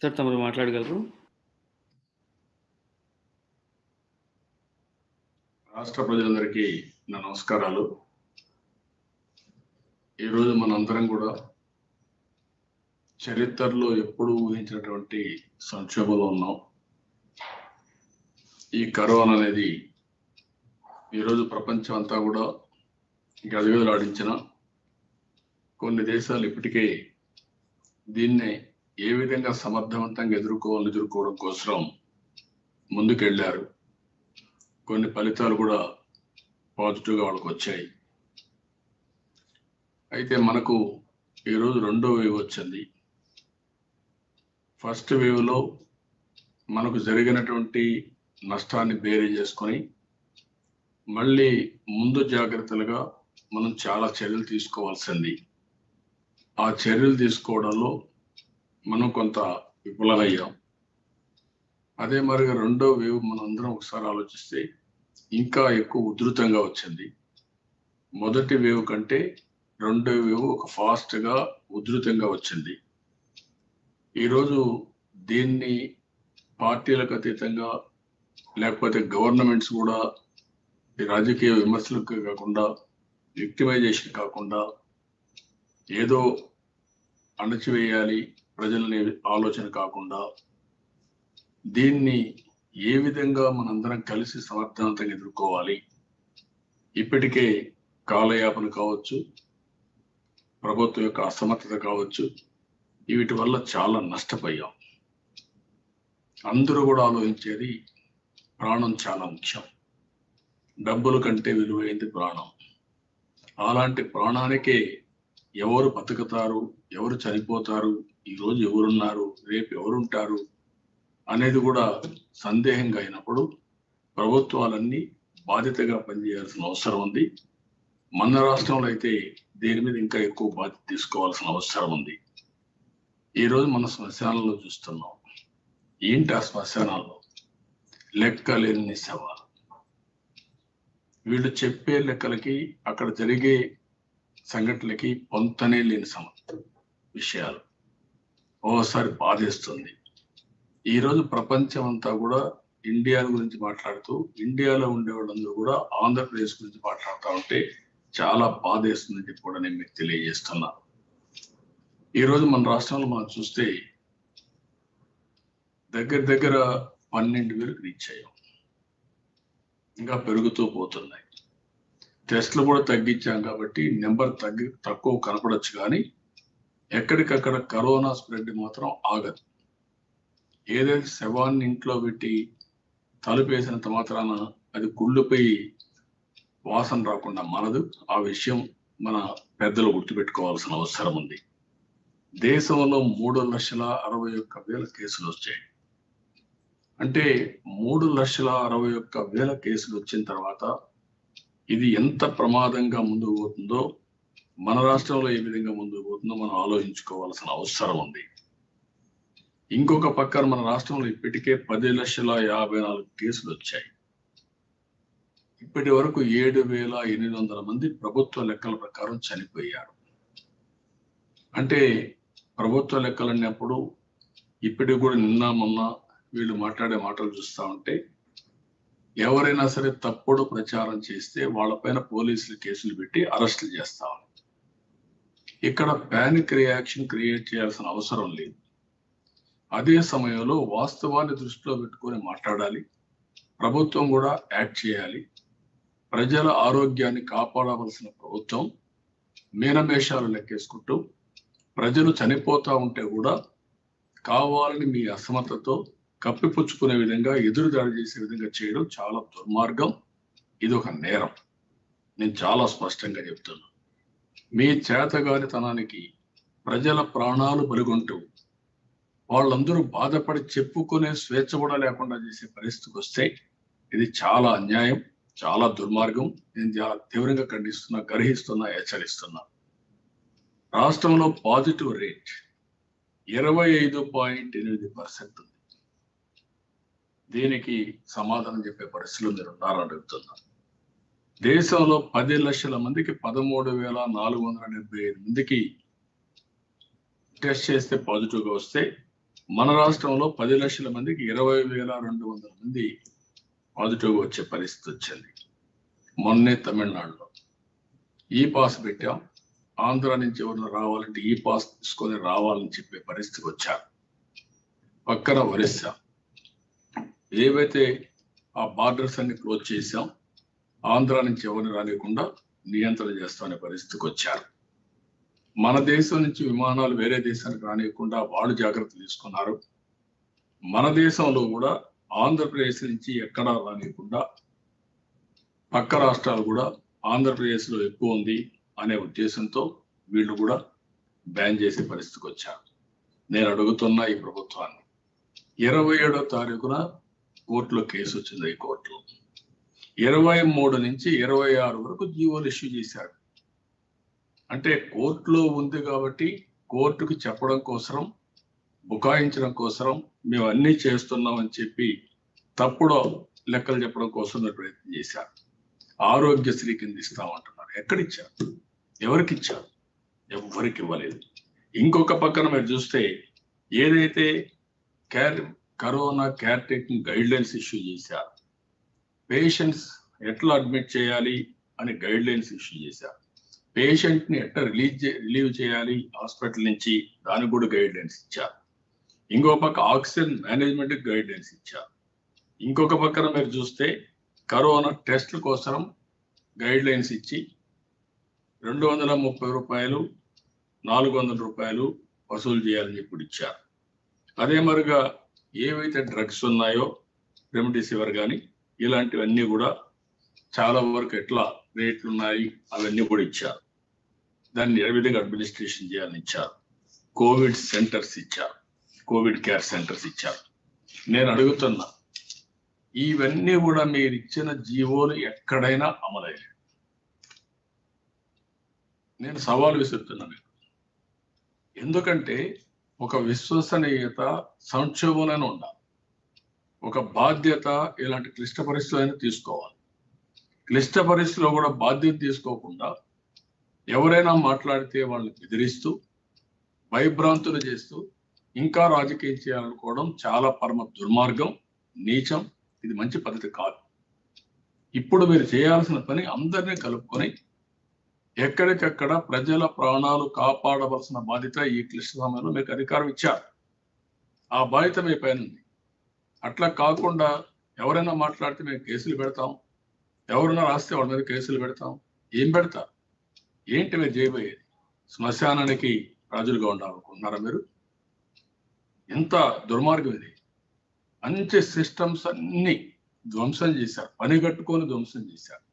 Sir తమరు మాట్లాడగలరు? రాష్ట్ర ప్రజలందరికీ నా నమస్కారాలు. ఈరోజు మనందరం కూడా చరిత్రలో ఎప్పుడూ ఊహించినటువంటి సంక్షోభంలో ఉన్నాం. ఈ కరోనా అనేది ఈరోజు ప్రపంచం అంతా కూడా గజగజలాడించిన కొన్ని దేశాలు ఇప్పటికే దీన్ని ఏ విధంగా సమర్థవంతంగా ఎదుర్కోవడం కోసం ముందుకెళ్ళారు. కొన్ని ఫలితాలు కూడా పాజిటివ్గా వాళ్ళకు వచ్చాయి. అయితే మనకు ఈరోజు రెండో వేవ్ వచ్చింది. ఫస్ట్ వేవ్లో మనకు జరిగినటువంటి నష్టాన్ని బేరీ చేసుకొని మళ్ళీ ముందు జాగ్రత్తలుగా మనం చాలా చర్యలు తీసుకోవాల్సింది. ఆ చర్యలు తీసుకోవడంలో మనం కొంత విఫలమయ్యాం. అదే మరిగా రెండో వేవ్ మనం అందరం ఒకసారి ఆలోచిస్తే ఇంకా ఎక్కువ ఉధృతంగా వచ్చింది. మొదటి వేవ్ కంటే రెండో వేవ్ ఒక ఫాస్ట్గా ఉధృతంగా వచ్చింది. ఈరోజు దీన్ని పార్టీలకు అతీతంగా లేకపోతే గవర్నమెంట్స్ కూడా రాజకీయ విమర్శలకు కాకుండా విక్టిమైజేషన్ కాకుండా ఏదో అణచివేయాలి ప్రజలనే ఆలోచన కాకుండా దీన్ని ఏ విధంగా మనందరం కలిసి సమర్థవంతంగా ఎదుర్కోవాలి. ఇప్పటికే కాలయాపన కావచ్చు, ప్రభుత్వం యొక్క అసమర్థత కావచ్చు, వీటి వల్ల చాలా నష్టపోయాం. అందరూ కూడా ఆలోచించేది ప్రాణం చాలా ముఖ్యం. డబ్బుల కంటే విలువైంది ప్రాణం. అలాంటి ప్రాణానికే ఎవరు బతుకుతారు, ఎవరు చనిపోతారు, ఈరోజు ఎవరున్నారు, రేపు ఎవరుంటారు అనేది కూడా సందేహంగా అయినప్పుడు ప్రభుత్వాలన్నీ బాధ్యతగా పనిచేయాల్సిన అవసరం ఉంది. మన రాష్ట్రంలో అయితే దీని మీద ఇంకా ఎక్కువ బాధ్యత తీసుకోవాల్సిన అవసరం ఉంది. ఈరోజు మన శ్మశానాల్లో చూస్తున్నాం. ఏంటి ఆ శ్మశానాల్లో? లెక్కలేని శవాలు. వీళ్ళు చెప్పే లెక్కలకి అక్కడ జరిగే సంఘటనలకి పొంతనే లేని విషయాలు. ఓసారి బాధేస్తుంది. ఈరోజు ప్రపంచం అంతా కూడా ఇండియా గురించి మాట్లాడుతూ ఇండియాలో ఉండే వాళ్ళందరూ కూడా ఆంధ్రప్రదేశ్ గురించి మాట్లాడుతూ ఉంటే చాలా బాధేస్తుందని చెప్పి కూడా నేను మీకు తెలియజేస్తున్నా. ఈరోజు మన రాష్ట్రంలో మనం చూస్తే దగ్గర 12,000 రీచ్ అయ్యాం. ఇంకా పెరుగుతూ పోతున్నాయి. టెస్ట్లు కూడా తగ్గించాం కాబట్టి నెంబర్ తక్కువ కనపడచ్చు, కానీ ఎక్కడికక్కడ కరోనా స్ప్రెడ్ మాత్రం ఆగదు. ఏదైతే శవాన్ని ఇంట్లో పెట్టి తలుపేసినంత మాత్రాన అది కుళ్ళిపోయి వాసన రాకుండా మనదు. ఆ విషయం మన పెద్దలు గుర్తుపెట్టుకోవాల్సిన అవసరం ఉంది. దేశంలో 3,61,000 కేసులు వచ్చాయి. అంటే 3,61,000 కేసులు వచ్చిన తర్వాత ఇది ఎంత ప్రమాదంగా ముందుకు పోతుందో, మన రాష్ట్రంలో ఏ విధంగా ముందుకు పోతుందో మనం ఆలోచించుకోవాల్సిన అవసరం ఉంది. ఇంకొక పక్కన మన రాష్ట్రంలో ఇప్పటికే 10,54,000 కేసులు వచ్చాయి. ఇప్పటి వరకు 7,800 మంది ప్రభుత్వ లెక్కల ప్రకారం చనిపోయారు. అంటే ప్రభుత్వ లెక్కలు అన్నప్పుడు ఇప్పటికి కూడా నిన్న మొన్న వీళ్ళు మాట్లాడే మాటలు చూస్తూ ఉంటే ఎవరైనా సరే తప్పుడు ప్రచారం చేస్తే వాళ్ళపైన పోలీసులు కేసులు పెట్టి అరెస్టులు చేస్తా ఉన్నారు. ఇక్కడ పానిక్ రియాక్షన్ క్రియేట్ చేయాల్సిన అవసరం లేదు. అదే సమయంలో వాస్తవాన్ని దృష్టిలో పెట్టుకొని మాట్లాడాలి. ప్రభుత్వం కూడా యాక్ట్ చేయాలి. ప్రజల ఆరోగ్యాన్ని కాపాడవలసిన ప్రభుత్వం మీనమేషాలు లెక్కేసుకుంటూ ప్రజలు చనిపోతా ఉంటే కూడా కావాలని మీ అసమర్థతో కప్పిపుచ్చుకునే విధంగా ఎదురుదాడి చేసే విధంగా చేయడం చాలా దుర్మార్గం. ఇది ఒక నేరం. నేను చాలా స్పష్టంగా చెప్తున్నా. మీ చేతగానితనానికి ప్రజల ప్రాణాలు బలిగొంటూ వాళ్ళందరూ బాధపడి చెప్పుకునే స్వేచ్ఛ కూడా లేకుండా చేసే పరిస్థితికి వస్తే ఇది చాలా అన్యాయం, చాలా దుర్మార్గం. నేను చాలా తీవ్రంగా ఖండిస్తున్నా, గర్హిస్తున్నా, హెచ్చరిస్తున్నా. రాష్ట్రంలో పాజిటివ్ రేట్ 25.8% ఉంది. దీనికి సమాధానం చెప్పే పరిస్థితులు మీరు ఉన్నారని అడుగుతున్నా. దేశంలో 10 లక్షల మందికి 13,475 మందికి టెస్ట్ చేస్తే పాజిటివ్గా వస్తే మన రాష్ట్రంలో 10 లక్షల మందికి 20,200 మంది పాజిటివ్గా వచ్చే పరిస్థితి వచ్చింది. మొన్నే తమిళనాడులో ఈ పాస్ పెట్టాం, ఆంధ్ర నుంచి ఎవరైనా రావాలంటే ఈ పాస్ తీసుకొని రావాలని చెప్పే పరిస్థితికి వచ్చారు. పక్కన ఒరిస్సా ఏవైతే ఆ బార్డర్స్ అన్ని క్లోజ్ చేశాం, ఆంధ్ర నుంచి ఎవరిని రాలేకుండా నియంత్రణ చేస్తామనే పరిస్థితికి వచ్చారు. మన దేశం నుంచి విమానాలు వేరే దేశానికి రానియకుండా వాళ్ళు జాగ్రత్తలు తీసుకున్నారు. మన దేశంలో కూడా ఆంధ్రప్రదేశ్ నుంచి ఎక్కడా రానియకుండా పక్క రాష్ట్రాలు కూడా ఆంధ్రప్రదేశ్లో ఎక్కువ ఉంది అనే ఉద్దేశంతో వీళ్ళు కూడా బ్యాన్ చేసే పరిస్థితికి వచ్చారు. నేను అడుగుతున్న ఈ ప్రభుత్వాన్ని, 27వ తారీఖున కోర్టులో కేసు వచ్చింది హైకోర్టులో. 23 నుంచి 26 వరకు జీవోలు ఇష్యూ చేశారు. అంటే కోర్టులో ఉంది కాబట్టి కోర్టుకు చెప్పడం కోసం, బుకాయించడం కోసం మేము అన్నీ చేస్తున్నామని చెప్పి తప్పుడు లెక్కలు చెప్పడం కోసం ప్రయత్నం చేశారు. ఆరోగ్యశ్రీ కింద ఇస్తామంటున్నారు. ఎక్కడిచ్చారు? ఎవరికి ఇచ్చారు? ఎవరికి ఇవ్వలేదు. ఇంకొక పక్కన మీరు చూస్తే ఏదైతే corona care taking guide lines issue చేశారు, పేషెంట్స్ ఎట్లా అడ్మిట్ చేయాలి అని గైడ్ లైన్స్ ఇష్యూ చేశారు, పేషెంట్ ని ఎట్లా రిలీవ్ చేయాలి హాస్పిటల్ నుంచి దానికి కూడా గైడ్ లైన్స్ ఇచ్చారు. ఇంకో పక్క ఆక్సిజన్ మేనేజ్మెంట్ గైడ్ లైన్స్ ఇచ్చారు. ఇంకొక పక్కన మీరు చూస్తే కరోనా టెస్ట్ల కోసం గైడ్ లైన్స్ ఇచ్చి 230 రూపాయలు 400 రూపాయలు వసూలు చేయాలని ఇప్పుడు ఇచ్చారు. అదే మరిగా ఏవైతే డ్రగ్స్ ఉన్నాయో రెమ్డెసివిర్ కానీ ఇలాంటివన్నీ కూడా చాలా వరకు ఎట్లా రేట్లు ఉన్నాయి అవన్నీ కూడా ఇచ్చారు. దాన్ని ఏ విధంగా అడ్మినిస్ట్రేషన్ చేయాలని ఇచ్చారు. కోవిడ్ సెంటర్స్ ఇచ్చారు, కోవిడ్ కేర్ సెంటర్స్ ఇచ్చారు. నేను అడుగుతున్నా, ఇవన్నీ కూడా మీరు ఇచ్చిన జీవోలు ఎక్కడైనా అమలయ్యాయి? నేను సవాల్ విసురుతున్నాను. ఎందుకంటే ఒక విశ్వసనీయత సంక్షోభంలోనే ఉండాలి. ఒక బాధ్యత ఇలాంటి క్లిష్ట పరిస్థితులైనా తీసుకోవాలి. క్లిష్ట పరిస్థితిలో కూడా బాధ్యత తీసుకోకుండా ఎవరైనా మాట్లాడితే వాళ్ళని బెదిరిస్తూ భయభ్రాంతులు చేస్తూ ఇంకా రాజకీయం చేయాలనుకోవడం చాలా పరమ దుర్మార్గం, నీచం. ఇది మంచి పద్ధతి కాదు. ఇప్పుడు మీరు చేయాల్సిన పని అందరినీ కలుపుకొని ఎక్కడికక్కడ ప్రజల ప్రాణాలు కాపాడవలసిన బాధ్యత ఈ క్లిష్ట సమయంలో మీకు అధికారం ఇచ్చారు. ఆ బాధ్యత మీ పైన ఉంది. అట్లా కాకుండా ఎవరైనా మాట్లాడితే మేము కేసులు పెడతాం, ఎవరైనా రాస్తే వాళ్ళ మీద కేసులు పెడతాం. ఏం పెడతా? ఏంటి మీరు చేయబోయేది? శ్మశానానికి రాజులుగా ఉండాలనుకుంటున్నారా మీరు? ఎంత దుర్మార్గం ఇది! మంచి సిస్టమ్స్ అన్ని ధ్వంసం చేశారు, పని కట్టుకొని ధ్వంసం చేశారు.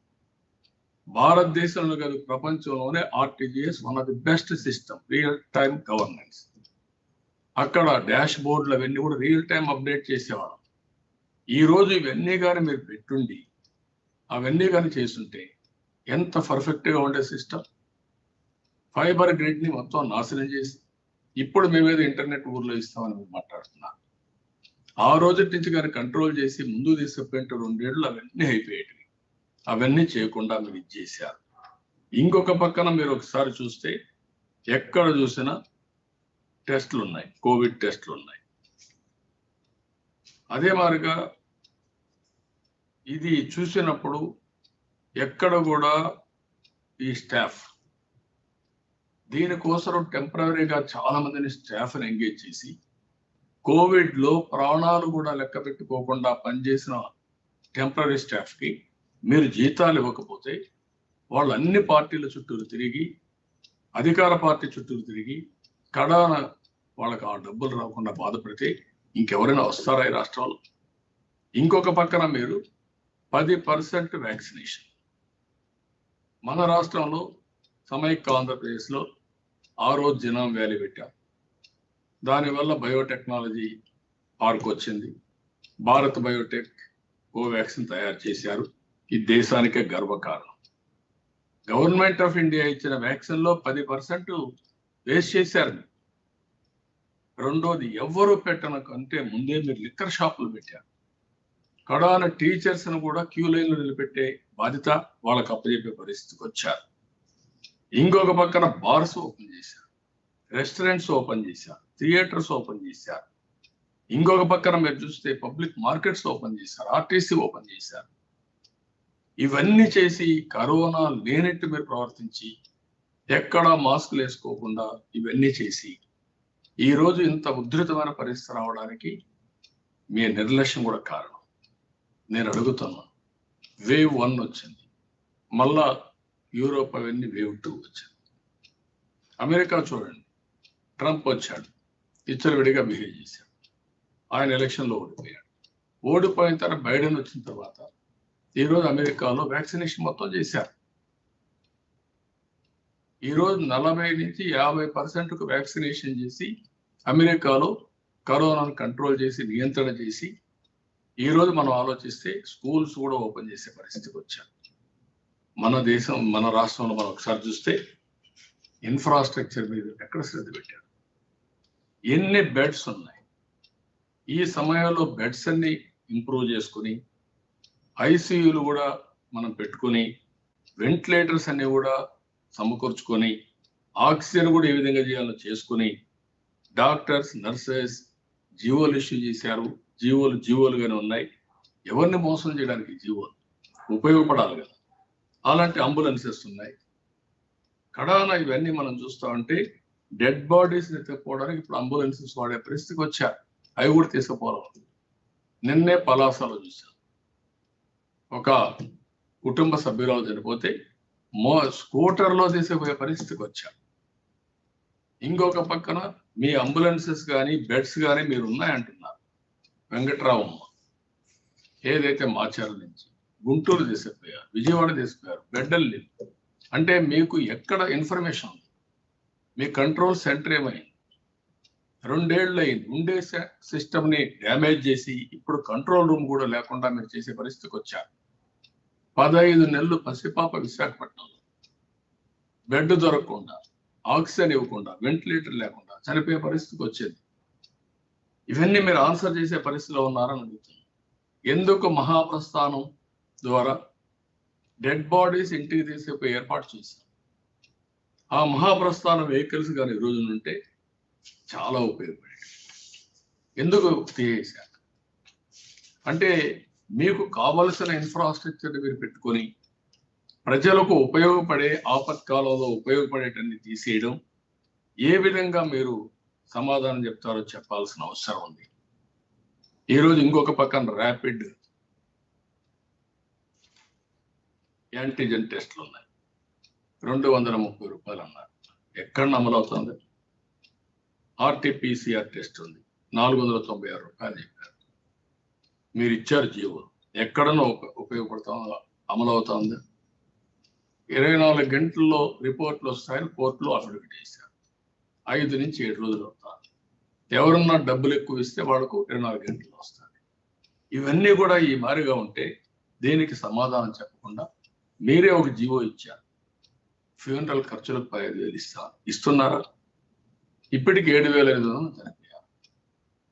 భారతదేశంలో కాదు ప్రపంచంలోనే RTGS one of the best system, real time governance. అక్కడ డాష్ బోర్డులు అవన్నీ కూడా రియల్ టైం అప్డేట్ చేసేవాళ్ళం. ఈ రోజు ఇవన్నీ కానీ మీరు పెట్టుండి అవన్నీ కానీ చేస్తుంటే ఎంత పర్ఫెక్ట్గా ఉండే సిస్టమ్. ఫైబర్ గ్రిడ్ ని మొత్తం నాశనం చేసి ఇప్పుడు మేమేదో ఇంటర్నెట్ ఊర్లో ఇస్తామని మీరు మాట్లాడుతున్నారు. ఆ రోజు నుంచి కానీ కంట్రోల్ చేసి ముందు తీసుకుపోయిన 2 ఏళ్ళు అవన్నీ అయిపోయేటివి. అవన్నీ చేయకుండా మీరు ఇచ్చేసారు. ఇంకొక పక్కన మీరు ఒకసారి చూస్తే ఎక్కడ చూసినా టెస్టులు ఉన్నాయి, కోవిడ్ టెస్టులు ఉన్నాయి. అదే మాదిరిగా ఇది చూసినప్పుడు ఎక్కడ కూడా ఈ స్టాఫ్ దీనికోసం టెంపరీగా చాలా మందిని స్టాఫ్ని ఎంగేజ్ చేసి కోవిడ్ లో ప్రాణాలు కూడా లెక్క పెట్టుకోకుండా పనిచేసిన టెంపరీ స్టాఫ్ కి మీరు జీతాలు ఇవ్వకపోతే వాళ్ళు అన్ని పార్టీల చుట్టూరు తిరిగి, అధికార పార్టీ చుట్టూరు తిరిగి కడాన వాళ్ళకి ఆ డబ్బులు రాకుండా బాధపడితే ఇంకెవరైనా వస్తారా ఈ రాష్ట్రంలో? ఇంకొక పక్కన మీరు 10% వ్యాక్సినేషన్ మన రాష్ట్రంలో సమైక్య ఆంధ్రప్రదేశ్లో ఆ రోజు జినాం వ్యాలీ పెట్టాం. దానివల్ల బయోటెక్నాలజీ పార్క్ వచ్చింది. భారత్ బయోటెక్ కోవాక్సిన్ తయారు చేశారు. ఈ దేశానికే గర్వకారణం. గవర్నమెంట్ ఆఫ్ ఇండియా ఇచ్చిన వ్యాక్సిన్ లో 10% వేస్ట్ చేశారు. రెండోది, ఎవరు పెట్టన కంటే ముందే మీరు లిక్కర్ షాపులు పెట్టారు. కడాన టీచర్స్ ను కూడా క్యూ లైన్లు నిలబెట్టే బాధ్యత వాళ్ళకి అప్పచెప్పే పరిస్థితికి వచ్చారు. ఇంకొక పక్కన బార్స్ ఓపెన్ చేశారు, రెస్టారెంట్స్ ఓపెన్ చేశారు, థియేటర్స్ ఓపెన్ చేశారు. ఇంకొక పక్కన మీరు చూస్తే పబ్లిక్ మార్కెట్స్ ఓపెన్ చేశారు, ఆర్టీసీ ఓపెన్ చేశారు. ఇవన్నీ చేసి కరోనా లేనట్టు మీరు ప్రవర్తించి ఎక్కడా మాస్కులు వేసుకోకుండా ఇవన్నీ చేసి ఈ రోజు ఇంత ఉధృతమైన పరిస్థితి రావడానికి మీ నిర్లక్ష్యం కూడా కారణం. నేను అడుగుతున్నాను, వేవ్ 1 వచ్చింది, మళ్ళా యూరోప్ అవన్నీ వేవ్ 2 వచ్చింది. అమెరికా చూడండి, ట్రంప్ వచ్చాడు, విచ్చలవిడిగా బిహేవ్ చేశాడు, ఆయన ఎలక్షన్లో ఓడిపోయాడు. ఓడిపోయిన తర్వాత బైడెన్ వచ్చిన తర్వాత ఈరోజు అమెరికాలో వ్యాక్సినేషన్ మొత్తం చేశారు. ఈరోజు 40 నుంచి 50% వ్యాక్సినేషన్ చేసి అమెరికాలో కరోనాను కంట్రోల్ చేసి నియంత్రణ చేసి ఈరోజు మనం ఆలోచిస్తే స్కూల్స్ కూడా ఓపెన్ చేసే పరిస్థితికి వచ్చారు. మన దేశం, మన రాష్ట్రంలో మనం ఒకసారి చూస్తే ఇన్ఫ్రాస్ట్రక్చర్ మీద ఎక్కడ శ్రద్ధ పెట్టారు, ఎన్ని బెడ్స్ ఉన్నాయి. ఈ సమయంలో బెడ్స్ అన్ని ఇంప్రూవ్ చేసుకుని ఐసీయూలు కూడా మనం పెట్టుకుని వెంటిలేటర్స్ అన్ని కూడా సమకూర్చుకొని ఆక్సిజన్ కూడా ఏ విధంగా చేయాలో చేసుకుని డాక్టర్స్, నర్సెస్ జీవోలు ఇష్యూ చేశారు. జీవోలుగానే ఉన్నాయి. ఎవరిని మోసం చేయడానికి జీవోలు ఉపయోగపడాలి కదా. అలాంటి అంబులెన్సెస్ ఉన్నాయి. కడాన ఇవన్నీ మనం చూస్తా ఉంటే డెడ్ బాడీస్ ఎత్తుకుపోవడానికి ఇప్పుడు అంబులెన్సెస్ వాడే పరిస్థితికి వచ్చారు. అవి కూడా తీసుకుపోవాలి. నిన్నే పలాసలో చూశాను, ఒక కుటుంబ సభ్యురాలు చనిపోతే స్కూటర్లో తీసుకుపోయే పరిస్థితికి వచ్చారు. ఇంకొక పక్కన మీ అంబులెన్సెస్ కానీ బెడ్స్ కానీ మీరు ఉన్నాయంటున్నారు. వెంకట్రావమ్మ ఏదైతే మాచార్ల నుంచి గుంటూరు తీసుకుపోయారు, విజయవాడ తీసుకుపోయారు, బెడ్డలు లేవు. అంటే మీకు ఎక్కడ ఇన్ఫర్మేషన్ ఉంది? మీ కంట్రోల్ సెంటర్ ఏమైంది? 2 ఏళ్ళు అయింది. ఉండే సిస్టమ్ని డ్యామేజ్ చేసి ఇప్పుడు కంట్రోల్ రూమ్ కూడా లేకుండా మీరు చేసే పరిస్థితికి వచ్చారు. 15 నెలలు పసిపాప విశాఖపట్నంలో బెడ్ దొరకకుండా, ఆక్సిజన్ ఇవ్వకుండా, వెంటిలేటర్ లేకుండా చనిపోయే పరిస్థితికి వచ్చేది. ఇవన్నీ మీరు ఆన్సర్ చేసే పరిస్థితిలో ఉన్నారని అడుగుతున్నాను. ఎందుకు మహాప్రస్థానం ద్వారా డెడ్ బాడీస్ ఇంటికి తీసుకుపోయి ఏర్పాటు చేశారు? ఆ మహాప్రస్థానం వెహికల్స్ కానీ ఈ రోజు ఉంటే చాలా ఉపయోగపడేది. ఎందుకు తీసేశారు అంటే మీకు కావలసిన ఇన్ఫ్రాస్ట్రక్చర్ మీరు పెట్టుకొని ప్రజలకు ఉపయోగపడే ఆపత్కాలంలో ఉపయోగపడేటన్ని తీసేయడం ఏ విధంగా మీరు సమాధానం చెప్తారో చెప్పాల్సిన అవసరం ఉంది. ఈరోజు ఇంకొక పక్కన ర్యాపిడ్ యాంటీజెన్ టెస్టులు ఉన్నాయి, 230 రూపాయలు అన్నారు. ఎక్కడ అమలు అవుతుంది? ఆర్టీపీసీఆర్ టెస్ట్ ఉంది, 496 రూపాయలు చెప్పారు. మీరు ఇచ్చారు జీవో, ఎక్కడనో ఉపయోగపడతా అమలు అవుతా ఉంది. 24 గంటల్లో రిపోర్ట్లు వస్తాయని కోర్టులో అఫిడవిట్ చేశారు. 5 నుంచి 7 రోజులు అవుతారు. ఎవరన్నా డబ్బులు ఎక్కువ ఇస్తే వాళ్ళకు 24 గంటలు వస్తుంది. ఇవన్నీ కూడా ఈ మారిగా ఉంటే దేనికి సమాధానం చెప్పకుండా మీరే ఒక జీవో ఇచ్చారు. ఫ్యూనరల్ ఖర్చులకు 15,000 ఇస్తున్నారా? ఇప్పటికి 7,500 చనిపోయారు.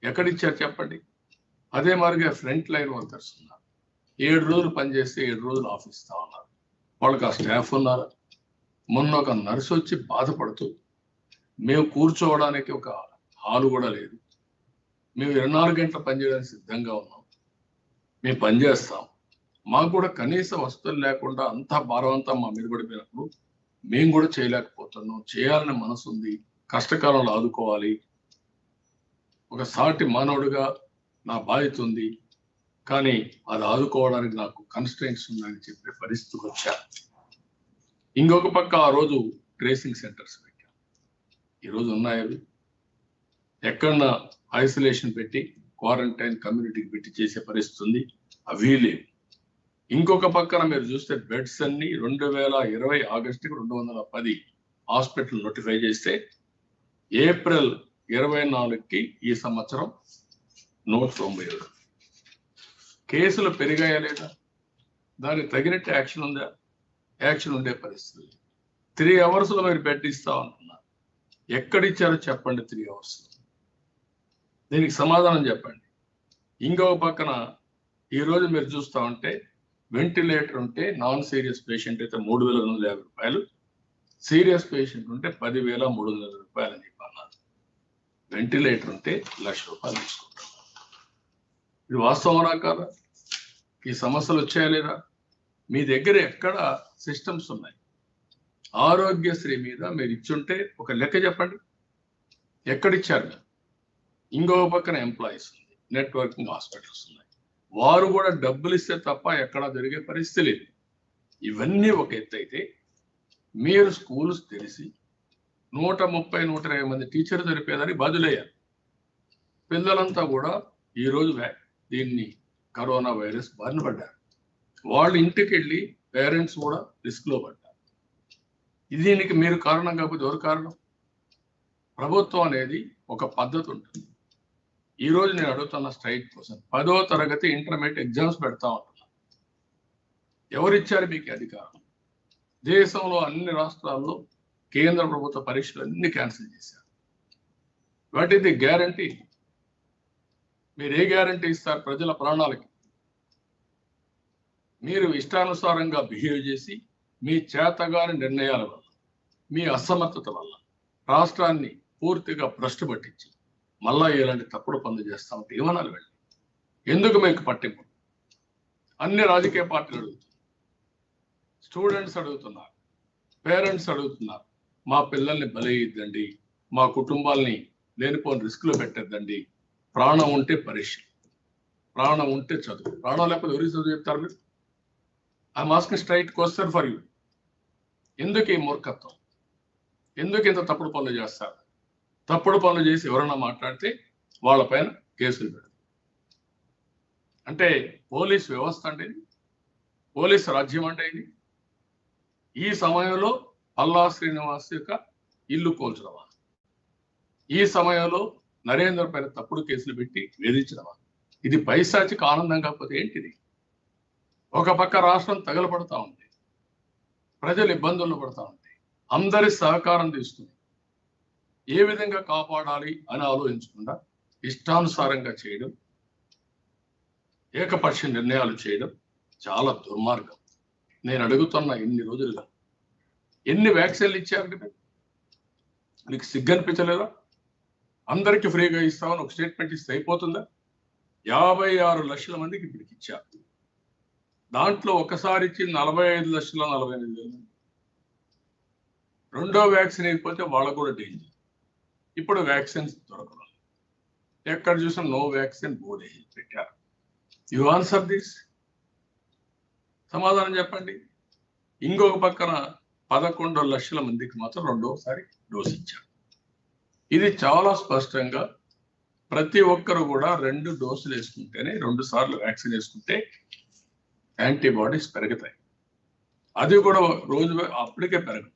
ఎక్కడిచ్చారు చెప్పండి? అదే మారిగా ఫ్రంట్ లైన్ వర్కర్స్ ఉన్నారు. 7 రోజులు పనిచేస్తే 7 రోజులు ఆఫ్ ఇస్తా ఉన్నారు. వాళ్ళకి ఆ స్టాఫ్ ఉన్నారు. మొన్న ఒక నర్సు వచ్చి బాధపడుతూ, మేము కూర్చోవడానికి ఒక హాలు కూడా లేదు, మేము 24 గంటలు పనిచేయడానికి సిద్ధంగా ఉన్నాం, మేము పనిచేస్తాం, మాకు కూడా కనీస వసతులు లేకుండా అంతా భారం అంతా మా మీద పడిపోయినప్పుడు మేము కూడా చేయలేకపోతున్నాం, చేయాలనే మనసు ఉంది, కష్టకాలంలో ఆదుకోవాలి, ఒక సాటి మానవుడిగా నా బాధ్యత ఉంది, కానీ అది ఆదుకోవడానికి నాకు కన్స్ట్రెయింట్స్ ఉన్నాయని చెప్పే పరిస్థితికి వచ్చారు. ఇంకొక పక్క ఆ రోజు ట్రేసింగ్ సెంటర్స్ పెట్టాం. ఈరోజు ఉన్నాయి. ఎక్కడన్నా ఐసోలేషన్ పెట్టి క్వారంటైన్ కమ్యూనిటీకి పెట్టి చేసే పరిస్థితి ఉంది, అవి లేవు. ఇంకొక పక్కన మీరు చూస్తే బెడ్స్ అన్ని 2020 ఆగస్టుకి 210 హాస్పిటల్ నోటిఫై చేస్తే ఏప్రిల్ 24కి ఈ సంవత్సరం 197 కేసులు పెరిగాయా లేదా? దానికి తగినట్టు యాక్షన్ ఉందా? యాక్షన్ ఉండే పరిస్థితి. 3 అవర్స్లో మీరు బెడ్ ఇస్తా అంటున్నారు. ఎక్కడిచ్చారో చెప్పండి. 3 అవర్స్ దీనికి సమాధానం చెప్పండి. ఇంకొక పక్కన ఈరోజు మీరు చూస్తూ ఉంటే వెంటిలేటర్ ఉంటే నాన్ సీరియస్ పేషెంట్ అయితే 3,250 రూపాయలు, సీరియస్ పేషెంట్ ఉంటే 10,300 రూపాయలు అని చెప్పి అన్నారు. వెంటిలేటర్ ఉంటే 1,00,000 రూపాయలు తీసుకుంటారు. ఇది వాస్తవమా కాదా? ఈ సమస్యలు వచ్చాయా లేదా? మీ దగ్గర ఎక్కడ సిస్టమ్స్ ఉన్నాయి? ఆరోగ్యశ్రీ మీద మీరు ఇచ్చుంటే ఒక లెక్క చెప్పండి, ఎక్కడిచ్చారు మీరు? ఇంకో పక్కన ఎంప్లాయీస్ ఉంది, నెట్వర్కింగ్ హాస్పిటల్స్ ఉన్నాయి, వారు కూడా డబ్బులు ఇస్తే తప్ప ఎక్కడా జరిగే పరిస్థితి లేదు. ఇవన్నీ ఒక ఎత్తు అయితే, మీరు స్కూల్స్ తెలిసి 130-120 మంది టీచర్లు జరిపేదానికి బాధ్యులయ్యారు. పిల్లలంతా కూడా ఈరోజు దీన్ని కరోనా వైరస్ బారిన పడ్డారు. వాళ్ళు ఇంటికి వెళ్ళి పేరెంట్స్ కూడా రిస్క్ లో పడ్డారు. దీనికి మీరు కారణం కాకపోతే ఎవరు కారణం? ప్రభుత్వం అనేది ఒక పద్ధతి ఉంటుంది. ఈ రోజు నేను అడుగుతున్న స్ట్రైట్ కోసం 10వ తరగతి ఇంటర్మీడియట్ ఎగ్జామ్స్ పెడతా ఉంటున్నా. ఎవరిచ్చారు మీకు అధికారం? దేశంలో అన్ని రాష్ట్రాల్లో కేంద్ర ప్రభుత్వ పరీక్షలు అన్ని క్యాన్సిల్ చేశారు. What is the guarantee? మీరు ఏ గ్యారంటీ ఇస్తారు ప్రజల ప్రాణాలకి? మీరు ఇష్టానుసారంగా బిహేవ్ చేసి మీ చేతగాని నిర్ణయాల వల్ల, మీ అసమర్థత వల్ల రాష్ట్రాన్ని పూర్తిగా భ్రష్టు పట్టించి మళ్ళా ఇలాంటి తప్పుడు పనులు చేస్తామంటే ఏమనాలి? వెళ్ళి ఎందుకు మీకు పట్టింపు? అన్ని రాజకీయ పార్టీలు అడుగుతున్నారు, స్టూడెంట్స్ అడుగుతున్నారు, పేరెంట్స్ అడుగుతున్నారు. మా పిల్లల్ని బలయ్యిద్దండి, మా కుటుంబాల్ని లేనిపోని రిస్క్ లో పెట్టద్దండి. ప్రాణం ఉంటే పరీక్ష, ప్రాణం ఉంటే చదువు, ప్రాణం లేకపోతే ఎవరికి చదువు చెప్తారు మీరు? I'm asking straight question for you. ఎందుకు ఈ మూర్ఖత్వం? ఎందుకు ఇంత తప్పుడు పనులు చేస్తారు? తప్పుడు పనులు చేసి ఎవరన్నా మాట్లాడితే వాళ్ళపైన కేసులు పెడతారు. అంటే పోలీస్ వ్యవస్థ అంటే ఇది, పోలీస్ రాజ్యం అంటే ఇది. ఈ సమయంలో పల్లా శ్రీనివాస్ యొక్క ఇల్లు కోల్చడమా? ఈ సమయంలో నరేంద్ర పైన తప్పుడు కేసులు పెట్టి వేధించడమా? ఇది పైశాచిక ఆనందం కాకపోతే ఏంటిది? ఒక పక్క రాష్ట్రం తగలబడతా ఉంది, ప్రజలు ఇబ్బందుల్లో పడతా ఉంది, అందరి సహకారం తీసుకుని ఏ విధంగా కాపాడాలి అని ఆలోచించకుండా ఇష్టానుసారంగా చేయడం, ఏకపక్ష నిర్ణయాలు చేయడం చాలా దుర్మార్గం. నేను అడుగుతున్న ఇన్ని రోజులుగా ఎన్ని వ్యాక్సిన్లు ఇచ్చారు? మీకు సిగ్గనిపించలేదా? అందరికీ ఫ్రీగా ఇస్తామని ఒక స్టేట్మెంట్ ఇస్తే అయిపోతుందా? 56 లక్షల మందికి ఇప్పటికి ఇచ్చారు. దాంట్లో ఒకసారి ఇచ్చి 45,48,000. రెండో వ్యాక్సిన్ అయిపోతే వాళ్ళకు కూడా డేంజర్. ఇప్పుడు వ్యాక్సిన్స్ దొరకదు, ఎక్కడ చూసినా నో వ్యాక్సిన్ బోర్డు పెట్టారు. యు ఆన్సర్ దిస్, సమాధానం చెప్పండి. ఇంకొక పక్కన 11 లక్షల మందికి మాత్రం రెండోసారి డోస్ ఇచ్చారు. ఇది చాలా స్పష్టంగా ప్రతి ఒక్కరు కూడా 2 డోసులు వేసుకుంటేనే, 2 సార్లు వ్యాక్సిన్ వేసుకుంటే యాంటీబాడీస్ పెరుగుతాయి. అది కూడా రోజు అప్పటికే పెరగదు.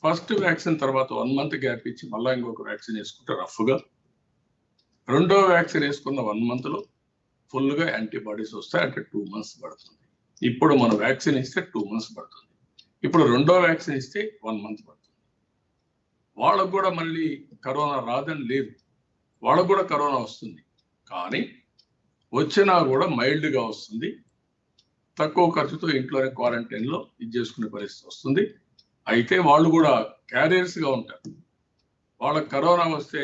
ఫస్ట్ వ్యాక్సిన్ తర్వాత 1 మంత్ గ్యాప్ ఇచ్చి మళ్ళీ ఇంకొక వ్యాక్సిన్ వేసుకుంటే రఫ్గా, రెండో వ్యాక్సిన్ వేసుకున్న 1 మంత్లో ఫుల్గా యాంటీబాడీస్ వస్తాయి. అంటే 2 మంత్స్ పడుతుంది. ఇప్పుడు మన వ్యాక్సిన్ ఇస్తే 2 మంత్స్ పడుతుంది. ఇప్పుడు రెండో వ్యాక్సిన్ ఇస్తే 1 మంత్ పడుతుంది. వాళ్ళకు కూడా మళ్ళీ కరోనా రాదని లేదు, వాళ్ళకు కూడా కరోనా వస్తుంది. కానీ వచ్చినా కూడా మైల్డ్గా వస్తుంది, తక్కువ ఖర్చుతో ఇంట్లోనే క్వారంటైన్లో ఇది చేసుకునే పరిస్థితి వస్తుంది. అయితే వాళ్ళు కూడా క్యారియర్స్గా ఉంటారు. వాళ్ళకి కరోనా వస్తే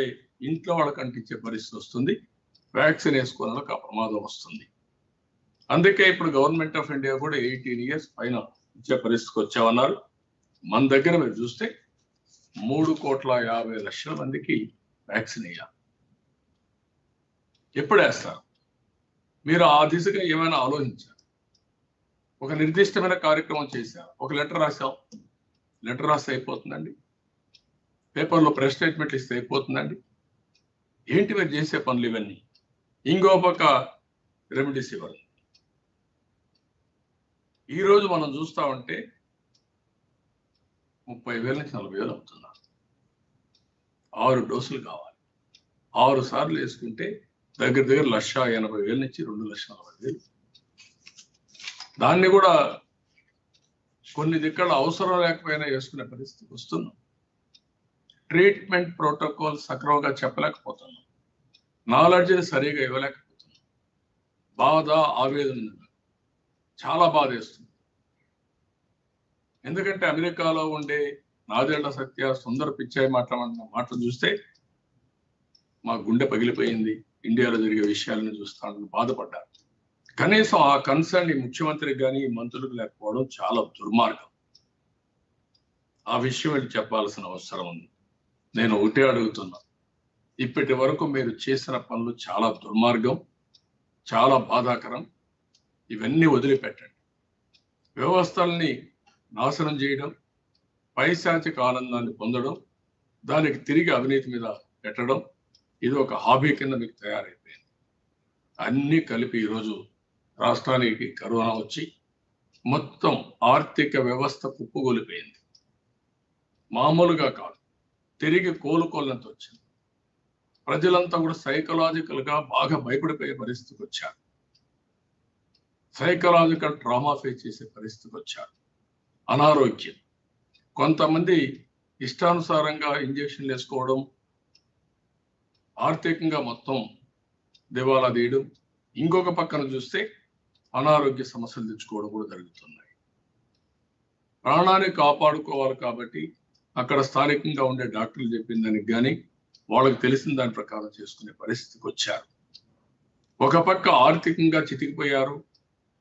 ఇంట్లో వాళ్ళకి అంటించే పరిస్థితి వస్తుంది. వ్యాక్సిన్ వేసుకున్న వాళ్ళకి ఆ ప్రమాదం వస్తుంది. అందుకే ఇప్పుడు గవర్నమెంట్ ఆఫ్ ఇండియా కూడా 18 years పైన ఇచ్చే పరిస్థితికి వచ్చామన్నారు. మన దగ్గర మీరు చూస్తే 3,50,00,000 మందికి వ్యాక్సిన్ వేయాలి. ఎప్పుడు వేస్తారు? మీరు ఆ దిశగా ఏమైనా ఆలోచించారు? ఒక నిర్దిష్టమైన కార్యక్రమం చేశారు, ఒక లెటర్ రాశాం, లెటర్ రాస్తే అయిపోతుందండి? పేపర్లో ప్రెస్ స్టేట్మెంట్లు ఇస్తే అయిపోతుందండి? ఏంటి మీరు చేసే పనులు ఇవన్నీ? ఇంకో పక్క రెమిడిసివిర్ ఈరోజు మనం చూస్తా ఉంటే 30,000 నుంచి 40,000 అవుతున్నారు. 6 డోసులు కావాలి. 6 సార్లు వేసుకుంటే దగ్గర 1,80,000 నుంచి 2,40,000. దాన్ని కూడా కొన్ని దిక్కల అవసరం లేకపోయినా వేసుకునే పరిస్థితి వస్తున్నాం. ట్రీట్మెంట్ ప్రోటోకాల్ సక్రమంగా చెప్పలేకపోతున్నాం, నాలెడ్జ్ని సరిగా ఇవ్వలేకపోతున్నాం. బాధ, ఆవేదన చాలా బాధ వేస్తుంది. ఎందుకంటే అమెరికాలో ఉండే నాదేళ్ల సత్య, సుందర పిచ్చాయి మాట్లాడిన మాటలు చూస్తే మా గుండె పగిలిపోయింది. ఇండియాలో జరిగే విషయాలను చూస్తానని బాధపడ్డారు. కనీసం ఆ కన్సర్న్ ఈ ముఖ్యమంత్రికి కానీ మంత్రులకు లేకపోవడం చాలా దుర్మార్గం. ఆ విషయం వెళ్ళి చెప్పాల్సిన అవసరం ఉంది. నేను ఒకటే అడుగుతున్నా, ఇప్పటి వరకు మీరు చేసిన పనులు చాలా దుర్మార్గం, చాలా బాధాకరం. ఇవన్నీ వదిలిపెట్టండి. వ్యవస్థల్ని నాశనం చేయడం, పైశాచిక ఆనందాన్ని పొందడం, దానికి తిరిగి అవినీతి మీద పెట్టడం, ఇది ఒక హాబీ కింద మీకు తయారైపోయింది. అన్నీ కలిపి ఈరోజు రాష్ట్రానికి కరోనా వచ్చి మొత్తం ఆర్థిక వ్యవస్థ కుప్పగొలిపోయింది. మామూలుగా కాదు, తిరిగి కోలుకోలేంత వచ్చింది. ప్రజలంతా కూడా సైకలాజికల్ గా బాగా భయపడిపోయే పరిస్థితికి వచ్చారు. సైకలాజికల్ ట్రామా ఫేస్ చేసే పరిస్థితికి వచ్చారు. అనారోగ్యం, కొంతమంది ఇష్టానుసారంగా ఇంజక్షన్లు వేసుకోవడం, ఆర్థికంగా మొత్తం దివాలా తీయడం, ఇంకొక పక్కన చూస్తే అనారోగ్య సమస్యలు తెచ్చుకోవడం కూడా జరుగుతున్నాయి. ప్రాణాన్ని కాపాడుకోవాలి కాబట్టి అక్కడ స్థానికంగా ఉండే డాక్టర్లు చెప్పిన దానికి కానీ వాళ్ళకి తెలిసిన దాని ప్రకారం చేసుకునే పరిస్థితికి వచ్చారు. ఒక పక్క ఆర్థికంగా చితికిపోయారు,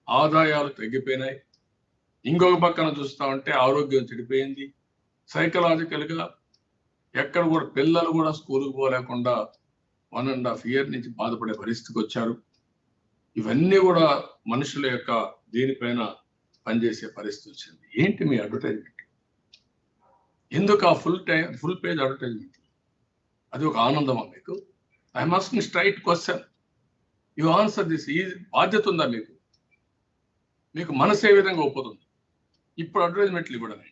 ఆదాయాలు తగ్గిపోయినాయి. ఇంకొక పక్కన చూస్తా ఉంటే ఆరోగ్యం చెడిపోయింది. సైకలాజికల్ గా ఎక్కడ కూడా పిల్లలు కూడా స్కూల్కి పోలేకుండా 1.5 years నుంచి బాధపడే పరిస్థితికి వచ్చారు. ఇవన్నీ కూడా మనుషుల యొక్క దీనిపైన పనిచేసే పరిస్థితి వచ్చింది. ఏంటి మీ అడ్వర్టైజ్మెంట్? ఎందుకు ఆ ఫుల్ పేజ్ అడ్వర్టైజ్మెంట్? అది ఒక ఆనందమా మీకు? I must straight question, you answer this. ఈ బాధ్యత ఉందా మీకు? మీకు మనసు ఏ విధంగా ఒప్పుతుంది ఇప్పుడు అడ్వర్టైజ్మెంట్లు ఇవ్వడం?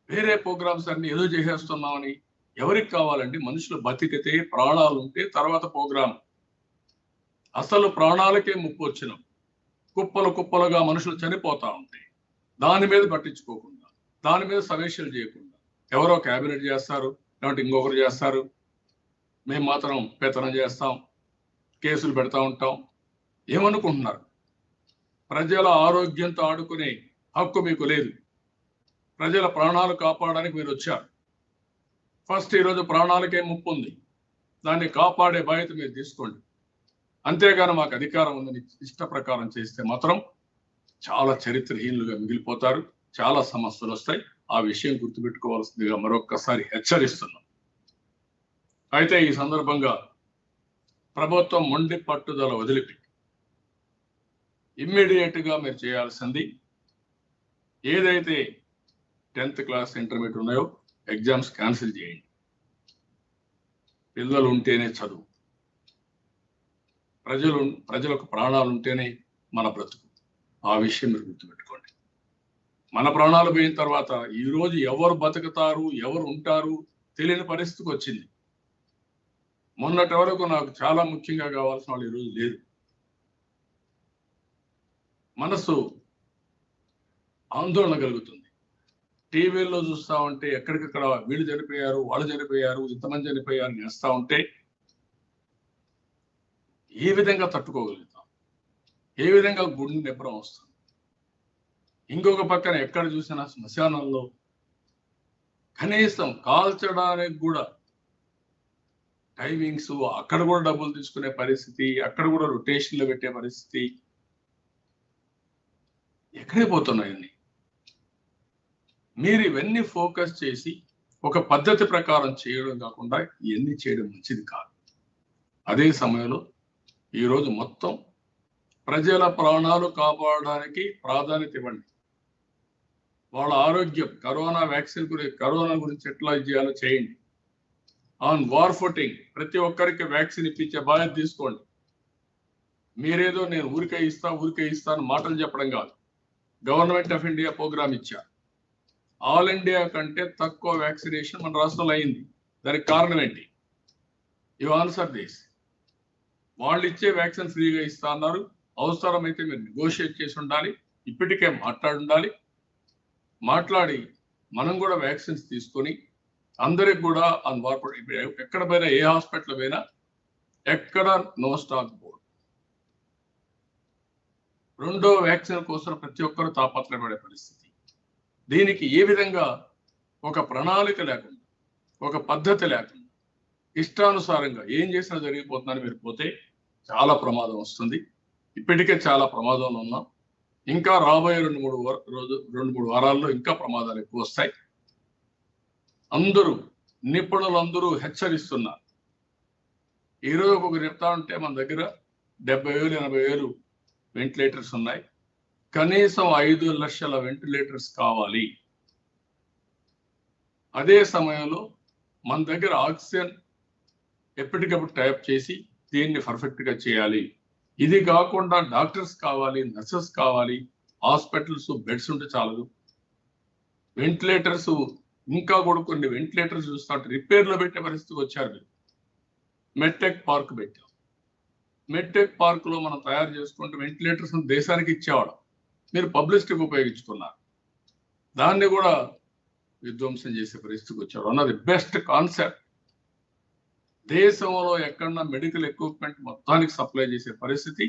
వేరే ప్రోగ్రామ్స్ అన్ని ఏదో చేసేస్తున్నామని ఎవరికి కావాలండి? మనుషులు బతికితే, ప్రాణాలు ఉంటే తర్వాత ప్రోగ్రామ్. అసలు ప్రాణాలకే ముప్పు వచ్చినాం, కుప్పలు కుప్పలుగా మనుషులు చనిపోతా ఉంటే దాని మీద పట్టించుకోకుండా, దాని మీద సమీక్షలు చేయకుండా ఎవరో క్యాబినెట్ చేస్తారు, లేదంటే ఇంకొకరు చేస్తారు, మేము మాత్రం పెత్తనం చేస్తాం, కేసులు పెడతా ఉంటాం. ఏమనుకుంటున్నారు? ప్రజల ఆరోగ్యంతో ఆడుకునే హక్కు మీకు లేదు. ప్రజల ప్రాణాలు కాపాడడానికి మీరు వచ్చారు. ఫస్ట్ ఈరోజు ప్రాణాలకే ముప్పు ఉంది, దాన్ని కాపాడే బాధ్యత మీరు తీసుకోండి. అంతేగాని మాకు అధికారం ఉందని ఇష్ట ప్రకారం చేస్తే మాత్రం చాలా చరిత్రహీనులుగా మిగిలిపోతారు, చాలా సమస్యలు వస్తాయి. ఆ విషయం గుర్తుపెట్టుకోవాల్సిందిగా మరొక్కసారి హెచ్చరిస్తున్నాం. అయితే ఈ సందర్భంగా ప్రభుత్వం మొండి పట్టుదల వదిలిపెట్టి ఇమ్మీడియట్ గా మీరు చేయాల్సింది, ఏదైతే 10th class ఇంటర్మీడియట్ ఉన్నాయో ఎగ్జామ్స్ క్యాన్సిల్ చేయండి. పిల్లలు ఉంటేనే చదువు, ప్రజలకు ప్రాణాలు ఉంటేనే మన బ్రతుకు. ఆ విషయం మీరు గుర్తుపెట్టుకోండి. మన ప్రాణాలు పోయిన తర్వాత ఈరోజు ఎవరు బతుకుతారు, ఎవరు ఉంటారు తెలియని పరిస్థితికి వచ్చింది. మొన్నటి వరకు నాకు చాలా ముఖ్యంగా కావాల్సిన వాళ్ళు ఈరోజు లేదు. మనసు ఆందోళన కలుగుతుంది. టీవీల్లో చూస్తా ఉంటే ఎక్కడికక్కడ వీళ్ళు చనిపోయారు, వాళ్ళు చనిపోయారు, ఇంతమంది చనిపోయారు నేస్తా ఉంటే ఏ విధంగా తట్టుకోగలుగుతాం? ఏ విధంగా గుండె నిబ్బరం వస్తుంది? ఇంకొక పక్కన ఎక్కడ చూసినా శ్మశానంలో కనీసం కాల్చడానికి కూడా టైమింగ్స్, అక్కడ కూడా డబ్బులు తీసుకునే పరిస్థితి, అక్కడ కూడా రొటేషన్లో పెట్టే పరిస్థితి. ఎక్కడికి పోతున్నాయండి? మీరు ఇవన్నీ ఫోకస్ చేసి ఒక పద్ధతి ప్రకారం చేయడం కాకుండా ఇవన్నీ చేయడం మంచిది కాదు. అదే సమయంలో ఈరోజు మొత్తం ప్రజల ప్రాణాలు కాపాడడానికి ప్రాధాన్యత ఇవ్వండి. వాళ్ళ ఆరోగ్యం, కరోనా వ్యాక్సిన్ గురించి, కరోనా గురించి ఎట్లా చేయాలో చేయండి. ఆన్ వార్ ఫుటింగ్ ప్రతి ఒక్కరికి వ్యాక్సిన్ ఇప్పించే బాధ్యత తీసుకోండి. మీరేదో నేను ఊరికే ఇస్తాను మాటలు చెప్పడం కాదు. గవర్నమెంట్ ఆఫ్ ఇండియా ప్రోగ్రామ్ ఇచ్చారు. ఆల్ ఇండియా కంటే తక్కువ వ్యాక్సినేషన్ మన రాష్ట్రంలో అయింది. దానికి కారణం ఏంటి? You answer this. వాళ్ళు ఇచ్చే వ్యాక్సిన్ ఫ్రీగా ఇస్తా అన్నారు. అవసరమైతే మీరు నెగోషియేట్ చేసి ఉండాలి, ఇప్పటికే మాట్లాడి మనం కూడా వ్యాక్సిన్స్ తీసుకొని అందరికి కూడా ఎక్కడ పోయినా, ఏ హాస్పిటల్ పోయినా ఎక్కడ నో స్టాక్ బోర్డ్. రెండో వ్యాక్సిన్ కోసం ప్రతి ఒక్కరు తాపత్రయపడే పరిస్థితి. దీనికి ఏ విధంగా ఒక ప్రణాళిక లేకుండా, ఒక పద్ధతి లేకుండా ఇష్టానుసారంగా ఏం చేసినా జరిగిపోతుందని మీరు పోతే చాలా ప్రమాదం వస్తుంది. ఇప్పటికే చాలా ప్రమాదంలో ఉన్నాం. ఇంకా రాబోయే 2-3 వారాల్లో ఇంకా ప్రమాదాలు ఎక్కువ వస్తాయి. అందరూ నిపుణులందరూ హెచ్చరిస్తున్నారు. ఈరోజు ఒక్కొక్కరు చెప్తా ఉంటే మన దగ్గర 70,000-80,000 వెంటిలేటర్స్ ఉన్నాయి. కనీసం 5 లక్షల వెంటిలేటర్స్ కావాలి. అదే సమయంలో మన దగ్గర ఆక్సిజన్ ఎప్పటికప్పుడు టైప్ చేసి దీన్ని పర్ఫెక్ట్ గా చేయాలి. ఇది కాకుండా డాక్టర్స్ కావాలి, నర్సెస్ కావాలి, హాస్పిటల్స్ బెడ్స్ ఉంటే చాలదు. వెంటిలేటర్స్ ఇంకా కూడా కొన్ని వెంటిలేటర్స్ చూస్తుంటే రిపేర్ లో పెట్టే పరిస్థితికి వచ్చారు. మీరు మెడ్టెక్ పార్క్ పెట్టాం. మెడ్టెక్ పార్క్ లో మనం తయారు చేసుకుంటే వెంటిలేటర్స్ దేశానికి ఇచ్చేవాడు. మీరు పబ్లిసిటీకి ఉపయోగించుకున్నారు. దాన్ని కూడా విధ్వంసం చేసే పరిస్థితికి వచ్చాడు. అన్నది బెస్ట్ కాన్సెప్ట్. దేశంలో ఎక్కడన్నా మెడికల్ ఎక్విప్మెంట్ మొత్తానికి సప్లై చేసే పరిస్థితి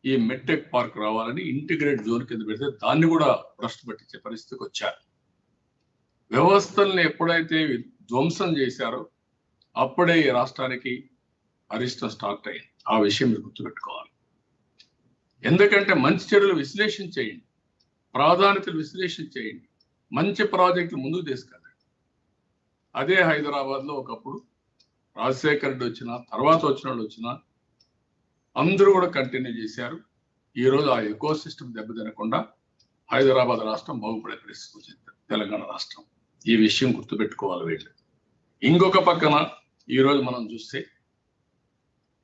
ఈ మెడ్టెక్ పార్క్ రావాలని ఇంటిగ్రేట్ జోన్ కింద పెడితే దాన్ని కూడా భ్రష్టు పట్టించే పరిస్థితికి వచ్చారు. వ్యవస్థల్ని ఎప్పుడైతే ధ్వంసం చేశారో అప్పుడే ఈ రాష్ట్రానికి అరిష్టం స్టార్ట్ అయింది. ఆ విషయం మీరు గుర్తుపెట్టుకోవాలి. ఎందుకంటే మంచి చెడులు విశ్లేషణ చేయండి, ప్రాధాన్యతలు విశ్లేషణ చేయండి, మంచి ప్రాజెక్టులు ముందుకు తీసుకెళ్ళండి. అదే హైదరాబాద్ లో ఒకప్పుడు రాజశేఖర్ రెడ్డి వచ్చినా తర్వాత వచ్చిన వాళ్ళు వచ్చినా అందరూ కూడా కంటిన్యూ చేశారు. ఈ రోజు ఆ ఎకో సిస్టమ్ దెబ్బతినకుండా హైదరాబాద్ రాష్ట్రం బాగుపడే పరిస్థితి వచ్చింది. తెలంగాణ రాష్ట్రం ఈ విషయం గుర్తుపెట్టుకోవాలి వీళ్ళు. ఇంకొక పక్కన ఈ రోజు మనం చూస్తే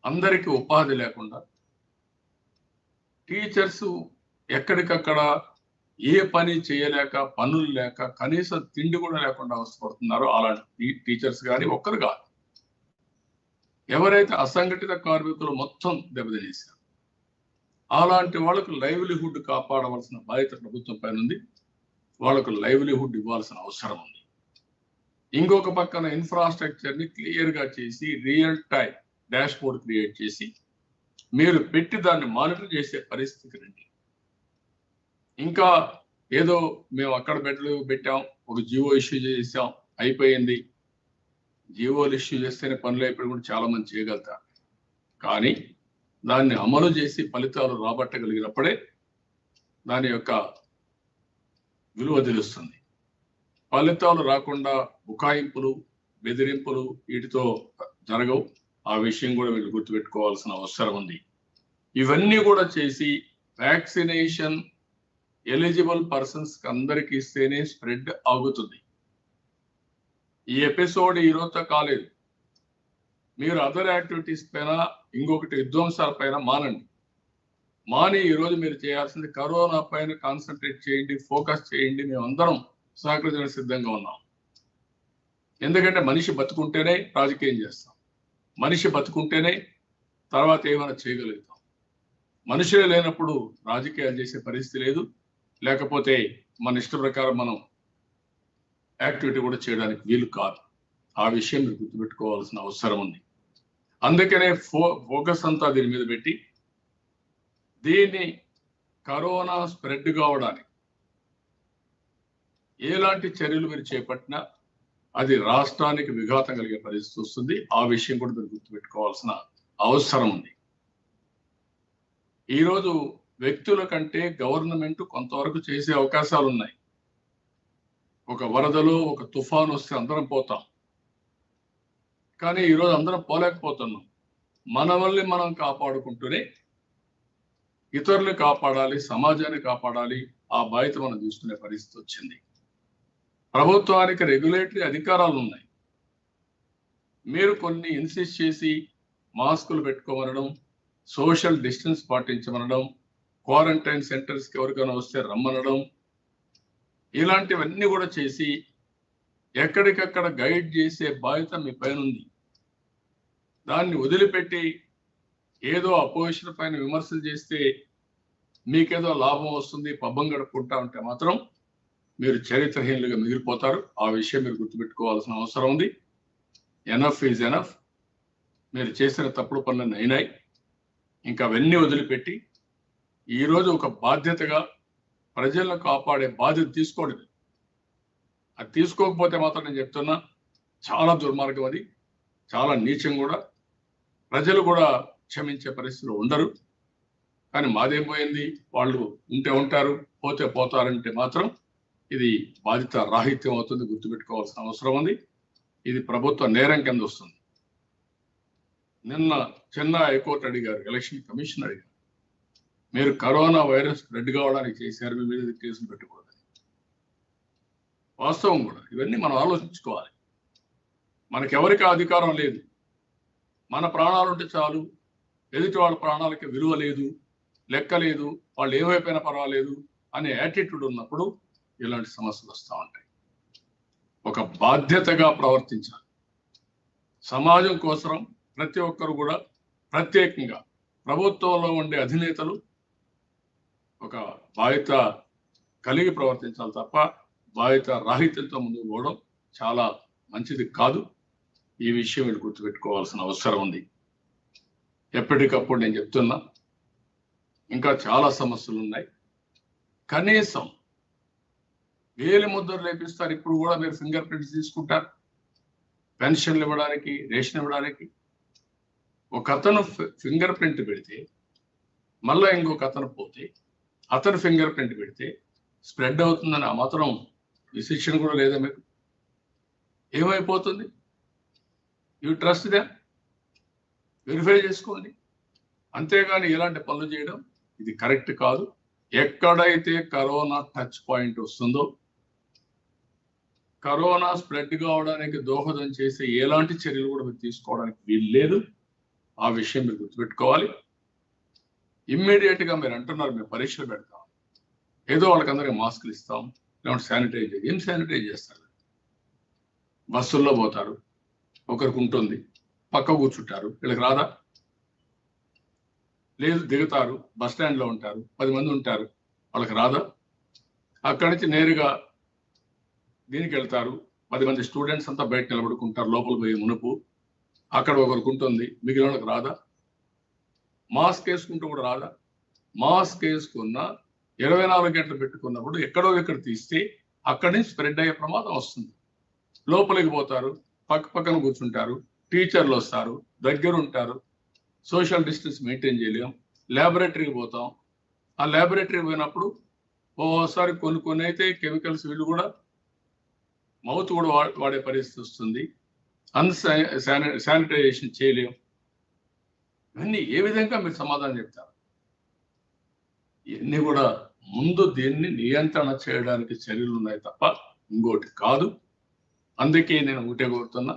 అందరికీ ఉపాధి లేకుండా టీచర్స్ ఎక్కడికక్కడ ఏ పని చేయలేక, పనులు లేక, కనీసం తిండి కూడా లేకుండా అవసరపడుతున్నారు. అలాంటి టీచర్స్ కానీ ఒక్కరు కాదు. ఎవరైతే అసంఘటిత కార్మికులు మొత్తం దెబ్బతినేశారు అలాంటి వాళ్ళకు లైవ్లీహుడ్ కాపాడవలసిన బాధ్యత ప్రభుత్వం పైన ఉంది. వాళ్ళకు లైవ్లీహుడ్ ఇవ్వాల్సిన అవసరం ఉంది. ఇంకొక పక్కన ఇన్ఫ్రాస్ట్రక్చర్ ని క్లియర్ గా చేసి real time dash board create చేసి మీరు పెట్టి దాన్ని మానిటర్ చేసే పరిస్థితికి రండి. ఇంకా ఏదో మేము అక్కడ పెట్టాం, ఒక జియో ఇష్యూ చేసాం, అయిపోయింది. జియోలు ఇష్యూ చేస్తేనే పనులు అయిపోయి కూడా చాలా మంది చేయగలుగుతారు. కానీ దాన్ని అమలు చేసి ఫలితాలు రాబట్టగలిగినప్పుడే దాని యొక్క విలువ తెలుస్తుంది. ఫలితాలు రాకుండా బుకాయింపులు, బెదిరింపులు వీటితో జరగవు. ఆ విషయం కూడా వీళ్ళు గుర్తుపెట్టుకోవాల్సిన అవసరం ఉంది. ఇవన్నీ కూడా చేసి వ్యాక్సినేషన్ ఎలిజిబుల్ పర్సన్స్ అందరికి ఇస్తేనే స్ప్రెడ్ ఆగుతుంది. ఈ ఎపిసోడ్ ఈ రోజుతో కాలేదు. మీరు అదర్ యాక్టివిటీస్ పైన, ఇంకొకటి విధ్వంసాల పైన మానండి. మాని ఈ రోజు మీరు చేయాల్సింది కరోనా పైన కాన్సన్ట్రేట్ చేయండి, ఫోకస్ చేయండి. మేమందరం సహకరించడానికి సిద్ధంగా ఉన్నాం. ఎందుకంటే మనిషి బతుకుంటేనే రాజకీయం చేస్తాం, మనిషి బతుకుంటేనే తర్వాత ఏమైనా చేయగలుగుతాం. మనుషులే లేనప్పుడు రాజకీయాలు చేసే పరిస్థితి లేదు. లేకపోతే మన ఇష్ట ప్రకారం మనం యాక్టివిటీ కూడా చేయడానికి వీలు కాదు. ఆ విషయం మీరు గుర్తుపెట్టుకోవాల్సిన అవసరం ఉంది. అందుకనే ఫోకస్ అంతా దీని మీద పెట్టి దీన్ని కరోనా స్ప్రెడ్ కావడానికి ఎలాంటి చర్యలు మీరు చేపట్టినా అది రాష్ట్రానికి విఘాతం కలిగే పరిస్థితి వస్తుంది. ఆ విషయం కూడా మీరు గుర్తుపెట్టుకోవాల్సిన అవసరం ఉంది. ఈరోజు వ్యక్తుల కంటే గవర్నమెంట్ కొంతవరకు చేసే అవకాశాలు ఉన్నాయి. ఒక వరదలో, ఒక తుఫాను వస్తే అందరం పోతాం, కానీ ఈరోజు అందరం పోలేకపోతున్నాం. మనల్ని మనం కాపాడుకుంటూనే ఇతరులు కాపాడాలి, సమాజాన్ని కాపాడాలి. ఆ బాధ్యత మనం తీసుకునే పరిస్థితి వచ్చింది. ప్రభుత్వానికి రెగ్యులేటరీ అధికారాలు ఉన్నాయి. మీరు కొన్ని ఇన్సిస్ట్ చేసి మాస్కులు పెట్టుకోమనడం, సోషల్ డిస్టెన్స్ పాటించమనడం, క్వారంటైన్ సెంటర్స్కి ఎవరికైనా వస్తే రమ్మనడం, ఇలాంటివన్నీ కూడా చేసి ఎక్కడికక్కడ గైడ్ చేసే బాధ్యత మీ పైన ఉంది. దాన్ని వదిలిపెట్టి ఏదో అపోజిషన్ పైన విమర్శలు చేస్తే మీకేదో లాభం వస్తుంది, పబ్బం గడుపుకుంటా ఉంటే మాత్రం మీరు చరిత్రహీనులుగా మిగిలిపోతారు. ఆ విషయం మీరు గుర్తుపెట్టుకోవాల్సిన అవసరం ఉంది. Enough is enough. మీరు చేసిన తప్పుడు పనులను అయినాయి. ఇంకా అవన్నీ వదిలిపెట్టి ఈరోజు ఒక బాధ్యతగా ప్రజలను కాపాడే బాధ్యత తీసుకోండి. అది తీసుకోకపోతే మాత్రం నేను చెప్తున్నా చాలా దుర్మార్గం అది. చాలా నీచం కూడా. ప్రజలు కూడా క్షమించే పరిస్థితులు ఉండరు. కానీ మాదేం పోయింది, వాళ్ళు ఉంటే ఉంటారు, పోతే పోతారంటే మాత్రం ఇది బాధ్యత రాహిత్యం అవుతుంది, గుర్తుపెట్టుకోవాల్సిన అవసరం ఉంది. ఇది ప్రభుత్వ నేరం కింద వస్తుంది. నిన్న చెన్నై హైకోర్టు అడిగారు, ఎలక్షన్ కమిషన్ అడిగారు, మీరు కరోనా వైరస్ స్ప్రెడ్ కావడానికి చేశారు, మీ మీద కేసులు పెట్టకూడదని. వాస్తవం కూడా. ఇవన్నీ మనం ఆలోచించుకోవాలి. మనకెవరికి అధికారం లేదు, మన ప్రాణాలు ఉంటే చాలు, ఎదుటి వాళ్ళ ప్రాణాలకి విలువ లేదు, లెక్క లేదు, వాళ్ళు ఏమైపోయినా పర్వాలేదు అనే యాటిట్యూడ్ ఉన్నప్పుడు ఇలాంటి సమస్యలు వస్తూ ఉంటాయి. ఒక బాధ్యతగా ప్రవర్తించాలి. సమాజం కోసం ప్రతి ఒక్కరు కూడా, ప్రత్యేకంగా ప్రభుత్వంలో ఉండే అధినేతలు ఒక బాధ్యత కలిగి ప్రవర్తించాలి తప్ప బాధ్యత రాహిత్యంతో ముందుకు పోవడం చాలా మంచిది కాదు. ఈ విషయం వీళ్ళు గుర్తుపెట్టుకోవాల్సిన అవసరం ఉంది. ఎప్పటికప్పుడు నేను చెప్తున్నా, ఇంకా చాలా సమస్యలు ఉన్నాయి. కనీసం వేలి ముద్రలు లేపిస్తారు. ఇప్పుడు కూడా మీరు ఫింగర్ ప్రింట్స్ తీసుకుంటారు పెన్షన్లు ఇవ్వడానికి, రేషన్ ఇవ్వడానికి. ఒక అతను ఫింగర్ ప్రింట్ పెడితే మళ్ళీ ఇంకొక అతను పోతే అతను ఫింగర్ ప్రింట్ పెడితే స్ప్రెడ్ అవుతుందని ఆ మాత్రం విశిక్షణ కూడా లేదా మీకు? ఏమైపోతుంది? యూ ట్రస్ట్ దే, వెరిఫై చేసుకోండి. అంతేగాని ఇలాంటి పనులు చేయడం ఇది కరెక్ట్ కాదు. ఎక్కడైతే కరోనా టచ్ పాయింట్ వస్తుందో, కరోనా స్ప్రెడ్ కావడానికి దోహదం చేసే ఎలాంటి చర్యలు కూడా మీరు తీసుకోవడానికి వీలు లేదు. ఆ విషయం మీరు గుర్తుపెట్టుకోవాలి. ఇమ్మీడియట్ గా మీరు అంటున్నారు మేము పరీక్షలు పెడతాం, ఏదో వాళ్ళకందరికీ మాస్కులు ఇస్తాం, లేదంటే శానిటైజ్. ఏం శానిటైజ్ చేస్తారు? బస్సుల్లో పోతారు, ఒకరికి ఉంటుంది, పక్క కూర్చుంటారు, వీళ్ళకి రాదా? లేదు, దిగుతారు, బస్ స్టాండ్లో ఉంటారు, 10 మంది ఉంటారు, వాళ్ళకి రాదా? అక్కడి నుంచి నేరుగా దీనికి వెళ్తారు, 10 మంది స్టూడెంట్స్ అంతా బయట నిలబడుకుంటారు, లోపల పోయే మునుపు అక్కడ ఒకరికి ఉంటుంది, మిగిలిన వాళ్ళకి రాదా? మాస్క్ వేసుకుంటూ కూడా రాదా? మాస్క్ వేసుకున్న 24 గంటలు పెట్టుకున్నప్పుడు ఎక్కడో ఎక్కడ తీస్తే అక్కడి నుంచి స్ప్రెడ్ అయ్యే ప్రమాదం వస్తుంది. లోపలికి పోతారు, పక్కన కూర్చుంటారు, టీచర్లు వస్తారు, దగ్గర ఉంటారు, సోషల్ డిస్టెన్స్ మెయింటైన్ చేయలేం. ల్యాబొరేటరీకి పోతాం, ఆ ల్యాబొరేటరీకి పోయినప్పుడు ఓసారి కొన్ని అయితే కెమికల్స్ వీళ్ళు కూడా మౌత్ కూడా వాడే పరిస్థితి వస్తుంది. శానిటైజేషన్ చేయలేం. ఇవన్నీ ఏ విధంగా మీరు సమాధానం చెప్తారు? ఇవన్నీ కూడా ముందు దీన్ని నియంత్రణ చేయడానికి చర్యలు ఉన్నాయి తప్ప ఇంకోటి కాదు. అందుకే నేను ఒకటే కోరుతున్నా,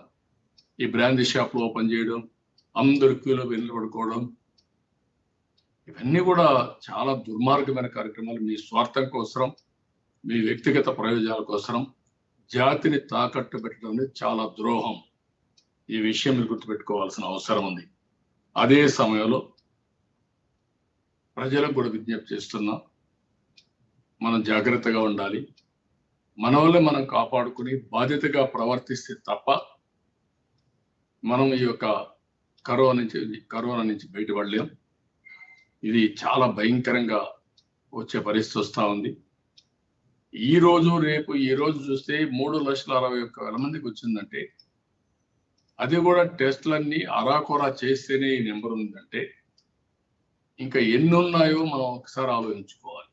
ఈ బ్రాందీ షాప్లు ఓపెన్ చేయడం, అందరు క్యూలో నిలబడుకోవడం, ఇవన్నీ కూడా చాలా దుర్మార్గమైన కార్యక్రమాలు. మీ స్వార్థం కోసం, మీ వ్యక్తిగత ప్రయోజనాల కోసం జాతిని తాకట్టు పెట్టడం అనేది చాలా ద్రోహం. ఈ విషయం మీరు గుర్తుపెట్టుకోవాల్సిన అవసరం ఉంది. అదే సమయంలో ప్రజలకు కూడా విజ్ఞప్తి చేస్తున్నా, మనం జాగ్రత్తగా ఉండాలి. మన వల్లే మనం కాపాడుకుని బాధ్యతగా ప్రవర్తిస్తే తప్ప మనం ఈ యొక్క కరోనా నుంచి బయటపడలేం. ఇది చాలా భయంకరంగా వచ్చే పరిస్థితి వస్తూ ఉంది. ఈ రోజు చూస్తే 3,61,000 మందికి వచ్చిందంటే, అది కూడా టెస్టులన్నీ అరాకొరా చేస్తేనే ఈ నెంబర్ ఉందంటే ఇంకా ఎన్ని ఉన్నాయో మనం ఒకసారి ఆలోచించుకోవాలి.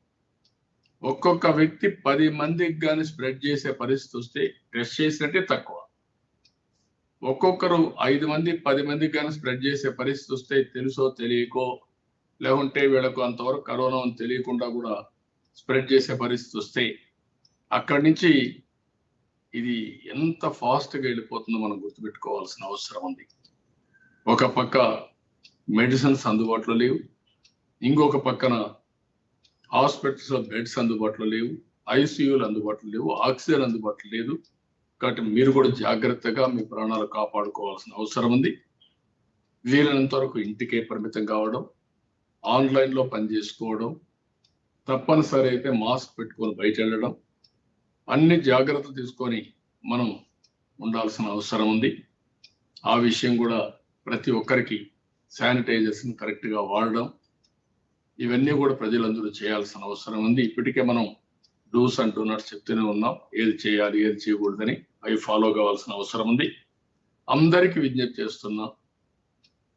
ఒక్కొక్క వ్యక్తి 10 మందికి కానీ స్ప్రెడ్ చేసే పరిస్థితి వస్తే టెస్ట్ చేసినట్టే తక్కువ. ఒక్కొక్కరు 5 మంది 10 మందికి కానీ స్ప్రెడ్ చేసే పరిస్థితి వస్తే తెలుసో తెలియకో, లేకుంటే వీళ్ళకు అంతవరకు కరోనా అని తెలియకుండా కూడా స్ప్రెడ్ చేసే పరిస్థితి వస్తే అక్కడి నుంచి ఇది ఎంత ఫాస్ట్గా వెళ్ళిపోతుందో మనం గుర్తుపెట్టుకోవాల్సిన అవసరం ఉంది. ఒక పక్క మెడిసిన్స్ అందుబాటులో లేవు, ఇంకొక పక్కన హాస్పిటల్స్ లో బెడ్స్ అందుబాటులో లేవు, ఐసీయూలు అందుబాటులో లేవు, ఆక్సిజన్ అందుబాటులో లేదు. కాబట్టి మీరు కూడా జాగ్రత్తగా మీ ప్రాణాలు కాపాడుకోవాల్సిన అవసరం ఉంది. వీలైనంత వరకు ఇంటికే పరిమితం కావడం, ఆన్లైన్లో పనిచేసుకోవడం, తప్పనిసరి అయితే మాస్క్ పెట్టుకొని బయట వెళ్ళడం, అన్ని జాగ్రత్తలు తీసుకొని మనం ఉండాల్సిన అవసరం ఉంది. ఆ విషయం కూడా ప్రతి ఒక్కరికి శానిటైజర్స్ని కరెక్ట్గా వాడడం, ఇవన్నీ కూడా ప్రజలందరూ చేయాల్సిన అవసరం ఉంది. ఇప్పటికే మనం డూస్ అండ్ డోనట్స్ చెప్తూనే ఉన్నాం, ఏది చేయాలి ఏది చేయకూడదని. అవి ఫాలో కావాల్సిన అవసరం ఉంది. అందరికీ విజ్ఞప్తి చేస్తున్నా,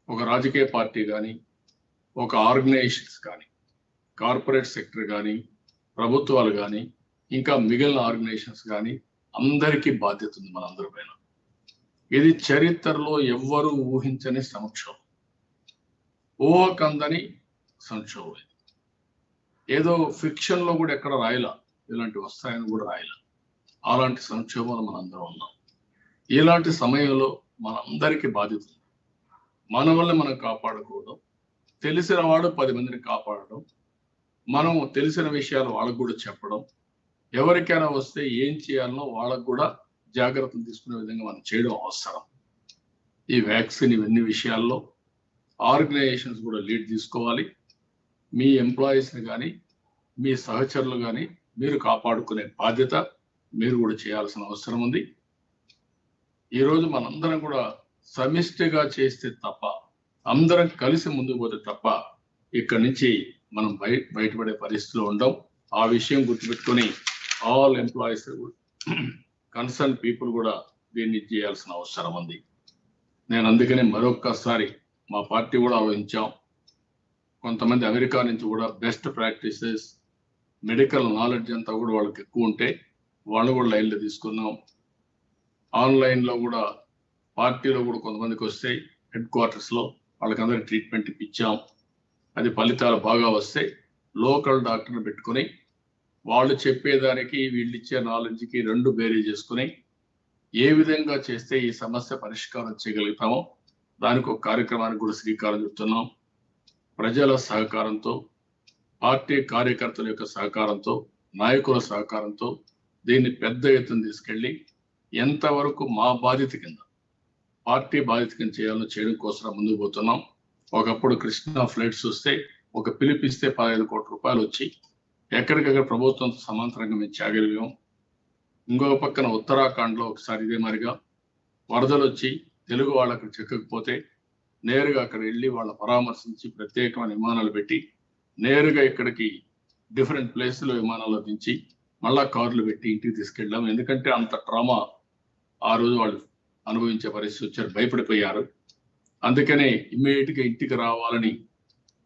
ఒక రాజకీయ పార్టీ కానీ, ఒక ఆర్గనైజేషన్స్ కానీ, కార్పొరేట్ సెక్టర్ కానీ, ప్రభుత్వాలు కానీ, ఇంకా మిగిలిన ఆర్గనైజేషన్స్ కానీ అందరికీ బాధ్యత ఉంది మనందరి పైన. ఇది చరిత్రలో ఎవ్వరూ ఊహించని సంక్షోభం, ఊహకందని సంక్షోభం. ఏదో ఫిక్షన్ లో కూడా ఎక్కడ రాయలా, ఇలాంటి వస్తాయని కూడా రాయలా. అలాంటి సంక్షోభంలో మనందరం ఉన్నాం. ఇలాంటి సమయంలో మనందరికీ బాధ్యత ఉంది. మన వల్ల మనం కాపాడుకోవడం, తెలిసిన వాడు 10 మందిని కాపాడడం, మనం తెలిసిన విషయాలు వాళ్ళకు కూడా చెప్పడం, ఎవరికైనా వస్తే ఏం చేయాలనో వాళ్ళకు కూడా జాగ్రత్తలు తీసుకునే విధంగా మనం చేయడం అవసరం. ఈ వ్యాక్సిన్ ఇవన్నీ విషయాల్లో ఆర్గనైజేషన్స్ కూడా లీడ్ తీసుకోవాలి. మీ ఎంప్లాయీస్ని కానీ, మీ సహచరులు కానీ మీరు కాపాడుకునే బాధ్యత మీరు కూడా చేయాల్సిన అవసరం ఉంది. ఈరోజు మనందరం కూడా సమిష్టిగా చేస్తే తప్ప, అందరం కలిసి ముందుకు పోతే తప్ప ఇక్కడి నుంచి మనం బయటపడే పరిస్థితిలో ఉండం. ఆ విషయం గుర్తుపెట్టుకొని ఆల్ ఎంప్లాయీస్, కన్సర్న్ పీపుల్ కూడా దీన్ని చేయాల్సిన అవసరం ఉంది. నేను అందుకని మరొక్కసారి మా పార్టీ కూడా ఆలోచించాం. కొంతమంది అమెరికా నుంచి కూడా బెస్ట్ ప్రాక్టీసెస్, మెడికల్ నాలెడ్జ్ అంతా కూడా వాళ్ళకి ఎక్కువ ఉంటే వాళ్ళు కూడా లైన్లో తీసుకున్నాం. ఆన్లైన్లో కూడా పార్టీలో కూడా కొంతమందికి వస్తే హెడ్ క్వార్టర్స్లో వాళ్ళకందరికి ట్రీట్మెంట్ ఇప్పించాం. అది ఫలితాలు బాగా వస్తే లోకల్ డాక్టర్ని పెట్టుకొని వాళ్ళు చెప్పేదానికి వీళ్ళు ఇచ్చే నాలెడ్జ్కి 2 బేరీ చేసుకుని ఏ విధంగా చేస్తే ఈ సమస్య పరిష్కారం చేయగలుగుతామో దానికి ఒక కార్యక్రమానికి కూడా శ్రీకారం చుడుతున్నాం. ప్రజల సహకారంతో, పార్టీ కార్యకర్తల యొక్క సహకారంతో, నాయకుల సహకారంతో దీన్ని పెద్ద ఎత్తున తీసుకెళ్ళి ఎంతవరకు మా బాధ్యత కింద, పార్టీ బాధ్యత కింద చేయాలో చేయడం కోసం ముందుకు పోతున్నాం. ఒకప్పుడు కృష్ణా ఫ్లైట్స్ వస్తే ఒక పిలిపిస్తే 15 కోట్ల రూపాయలు వచ్చి ఎక్కడికక్కడ ప్రభుత్వంతో సమాంతరంగా మేము చేయగలిగాం. ఇంకొక పక్కన ఉత్తరాఖండ్లో ఒకసారి ఇదే మరిగా వరదలు వచ్చి తెలుగు వాళ్ళు అక్కడ చెక్కకపోతే నేరుగా అక్కడ వెళ్ళి వాళ్ళ పరామర్శించి ప్రత్యేకమైన విమానాలు పెట్టి నేరుగా ఇక్కడికి డిఫరెంట్ ప్లేస్లో విమానాల్లో దించి మళ్ళా కార్లు పెట్టి ఇంటికి తీసుకెళ్ళాం. ఎందుకంటే అంత ట్రామా ఆ రోజు వాళ్ళు అనుభవించే పరిస్థితి వచ్చారు, భయపడిపోయారు. అందుకనే ఇమ్మీడియట్గా ఇంటికి రావాలని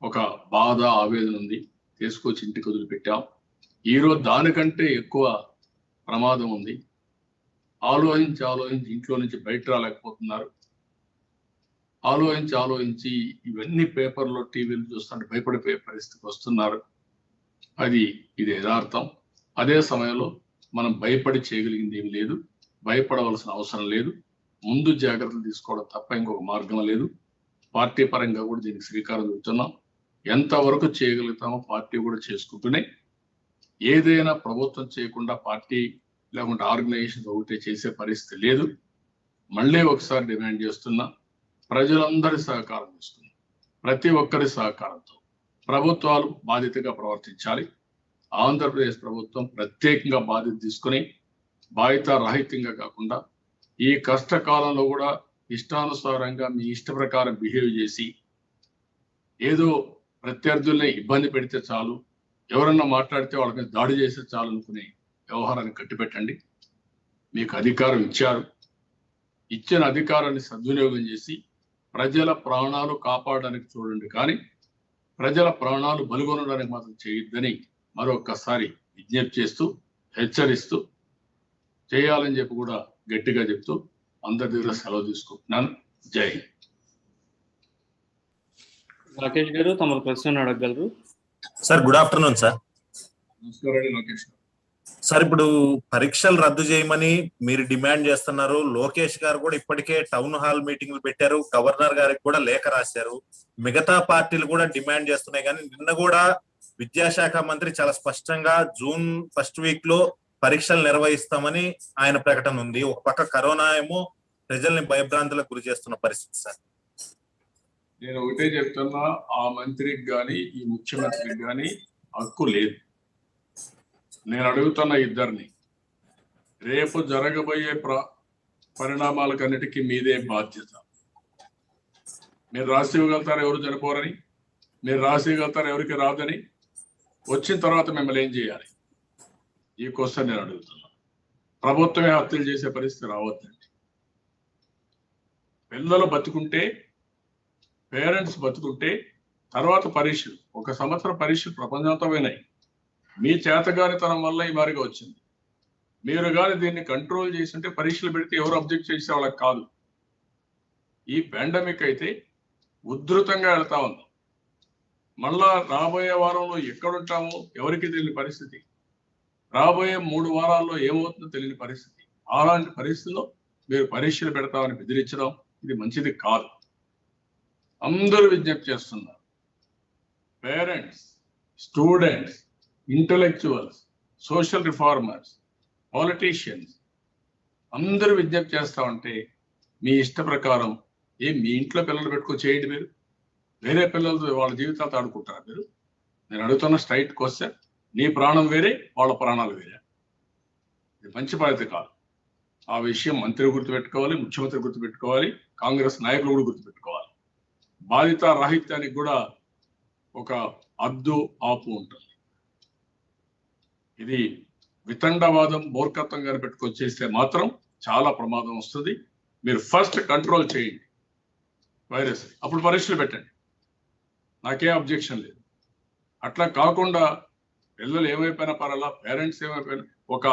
ఒక బాధ, ఆవేదన ఉంది. తీసుకొచ్చి ఇంటికి వదిలిపెట్టాం. ఈరోజు దానికంటే ఎక్కువ ప్రమాదం ఉంది. ఆలోచించి ఇంట్లో నుంచి బయట రాలేకపోతున్నారు. ఆలోచించి ఇవన్నీ పేపర్లో, టీవీలు చూస్తుంటే భయపడిపోయే పరిస్థితికి వస్తున్నారు. ఇది యథార్థం. అదే సమయంలో మనం భయపడి చేయగలిగింది ఏమి లేదు, భయపడవలసిన అవసరం లేదు. ముందు జాగ్రత్తలు తీసుకోవడం తప్ప ఇంకొక మార్గం లేదు. పార్టీ పరంగా కూడా దీనికి శ్రీకారం చుడుతున్నాం. ఎంతవరకు చేయగలుగుతామో పార్టీ కూడా చేసుకుంటూనే, ఏదైనా ప్రభుత్వం చేయకుండా పార్టీ లేకుంటే ఆర్గనైజేషన్ ఒకటే చేసే పరిస్థితి లేదు. మళ్ళీ ఒకసారి డిమాండ్ చేస్తున్నా, ప్రజలందరి సహకారం తీసుకుని ప్రతి ఒక్కరి సహకారంతో ప్రభుత్వాలు బాధ్యతగా ప్రవర్తించాలి. ఆంధ్రప్రదేశ్ ప్రభుత్వం ప్రత్యేకంగా బాధ్యత తీసుకుని బాధ్యత రాహిత్యంగా కాకుండా ఈ కష్టకాలంలో కూడా ఇష్టానుసారంగా మీ ఇష్ట ప్రకారం బిహేవ్ చేసి ఏదో ప్రత్యర్థుల్ని ఇబ్బంది పెడితే చాలు, ఎవరన్నా మాట్లాడితే వాళ్ళ మీద దాడి చేస్తే చాలు అనుకునే వ్యవహారాన్ని కట్టిపెట్టండి. మీకు అధికారం ఇచ్చారు, ఇచ్చిన అధికారాన్ని సద్వినియోగం చేసి ప్రజల ప్రాణాలు కాపాడడానికి చూడండి, కానీ ప్రజల ప్రాణాలు బలిగొనడానికి మాత్రం చేయొద్దని మరొక్కసారి విజ్ఞప్తి చేస్తూ, హెచ్చరిస్తూ, చేయాలని చెప్పి కూడా గట్టిగా చెప్తూ అందరి దగ్గర సెలవు తీసుకుంటున్నాను. జై హింద్. రాకేష్ గారు తమ ప్రశ్న అడగగలరు. Sir, good afternoon sir. నమస్కారం లోకేష్. సార్, ఇప్పుడు పరీక్షలు రద్దు చేయమని మీరు డిమాండ్ చేస్తున్నారు. లోకేష్ గారు కూడా ఇప్పటికే టౌన్ హాల్ మీటింగ్లు పెట్టారు, గవర్నర్ గారికి కూడా లేఖ రాశారు. మిగతా పార్టీలు కూడా డిమాండ్ చేస్తున్నాయి. కానీ నిన్న కూడా విద్యాశాఖ మంత్రి చాలా స్పష్టంగా జూన్ ఫస్ట్ వీక్ లో పరీక్షలు నిర్వహిస్తామని ఆయన ప్రకటన ఉంది. ఒక పక్క కరోనా ఏమో ప్రజల్ని భయభ్రాంతులకు గురి చేస్తున్న పరిస్థితి సార్. నేను ఒకటే చెప్తున్నా, ఆ మంత్రికి కానీ ఈ ముఖ్యమంత్రికి కానీ హక్కు లేదు. నేను అడుగుతున్న ఇద్దరిని, రేపు జరగబోయే పరిణామాలకన్నిటికీ మీదే బాధ్యత. మీరు రాసి ఇవ్వగలుగుతారు ఎవరు చనిపోరని, మీరు రాసి ఇవ్వగలుగుతారు ఎవరికి రాదని, వచ్చిన తర్వాత మిమ్మల్ని ఏం చేయాలి? ఈ క్వశ్చన్ నేను అడుగుతున్నా. ప్రభుత్వమే హత్యలు చేసే పరిస్థితి రావద్దండి. పిల్లలు బతుకుంటే, పేరెంట్స్ బతుకుంటే తర్వాత పరీక్షలు, 1 సంవత్సరం పరీక్షలు ప్రపంచంతో పోయినాయి. మీ చేతగానితనం వల్ల ఈ మారిగా వచ్చింది. మీరు కానీ దీన్ని కంట్రోల్ చేస్తుంటే పరీక్షలు పెడితే ఎవరు అబ్జెక్ట్ చేసే వాళ్ళకి కాదు. ఈ పాండమిక్ అయితే ఉధృతంగా వెళ్తా ఉంది. మళ్ళా రాబోయే వారంలో ఎక్కడుంటామో ఎవరికి తెలియని పరిస్థితి, రాబోయే 3 వారాల్లో ఏమవుతుందో తెలియని పరిస్థితి. అలాంటి పరిస్థితుల్లో మీరు పరీక్షలు పెడతామని బెదిరించడం ఇది మంచిది కాదు. అందరూ విజ్ఞప్తి చేస్తున్నారు. Parents, students, intellectuals, social reformers, politicians అందరూ విజ్ఞప్తి చేస్తా ఉంటే మీ ఇష్ట ప్రకారం మీ ఇంట్లో పిల్లలు పెట్టుకో చేయండి. మీరు వేరే పిల్లలతో వాళ్ళ జీవితాలతో ఆడుకుంటారా మీరు? నేను అడుగుతున్న స్ట్రైట్ క్వశ్చన్. నీ ప్రాణం వేరే, వాళ్ళ ప్రాణాలు వేరే. ఇది మంచి పద్ధతి కాదు. ఆ విషయం మంత్రి గుర్తుపెట్టుకోవాలి, ముఖ్యమంత్రి గుర్తుపెట్టుకోవాలి, కాంగ్రెస్ నాయకులు కూడా గుర్తుపెట్టుకోవాలి. బాధిత రాహిత్యానికి కూడా ఒక అద్దు ఆపు ఉంటుంది. ఇది వితండవాదం, మూర్ఖత్వం గాని పెట్టుకొచ్చేస్తే మాత్రం చాలా ప్రమాదం వస్తుంది. మీరు ఫస్ట్ కంట్రోల్ చేయండి వైరస్, అప్పుడు పరీక్షలు పెట్టండి. నాకేం అబ్జెక్షన్ లేదు. అట్లా కాకుండా పిల్లలు ఏమైపోయినా పర్వాలా, పేరెంట్స్ ఏమైపోయినా, ఒక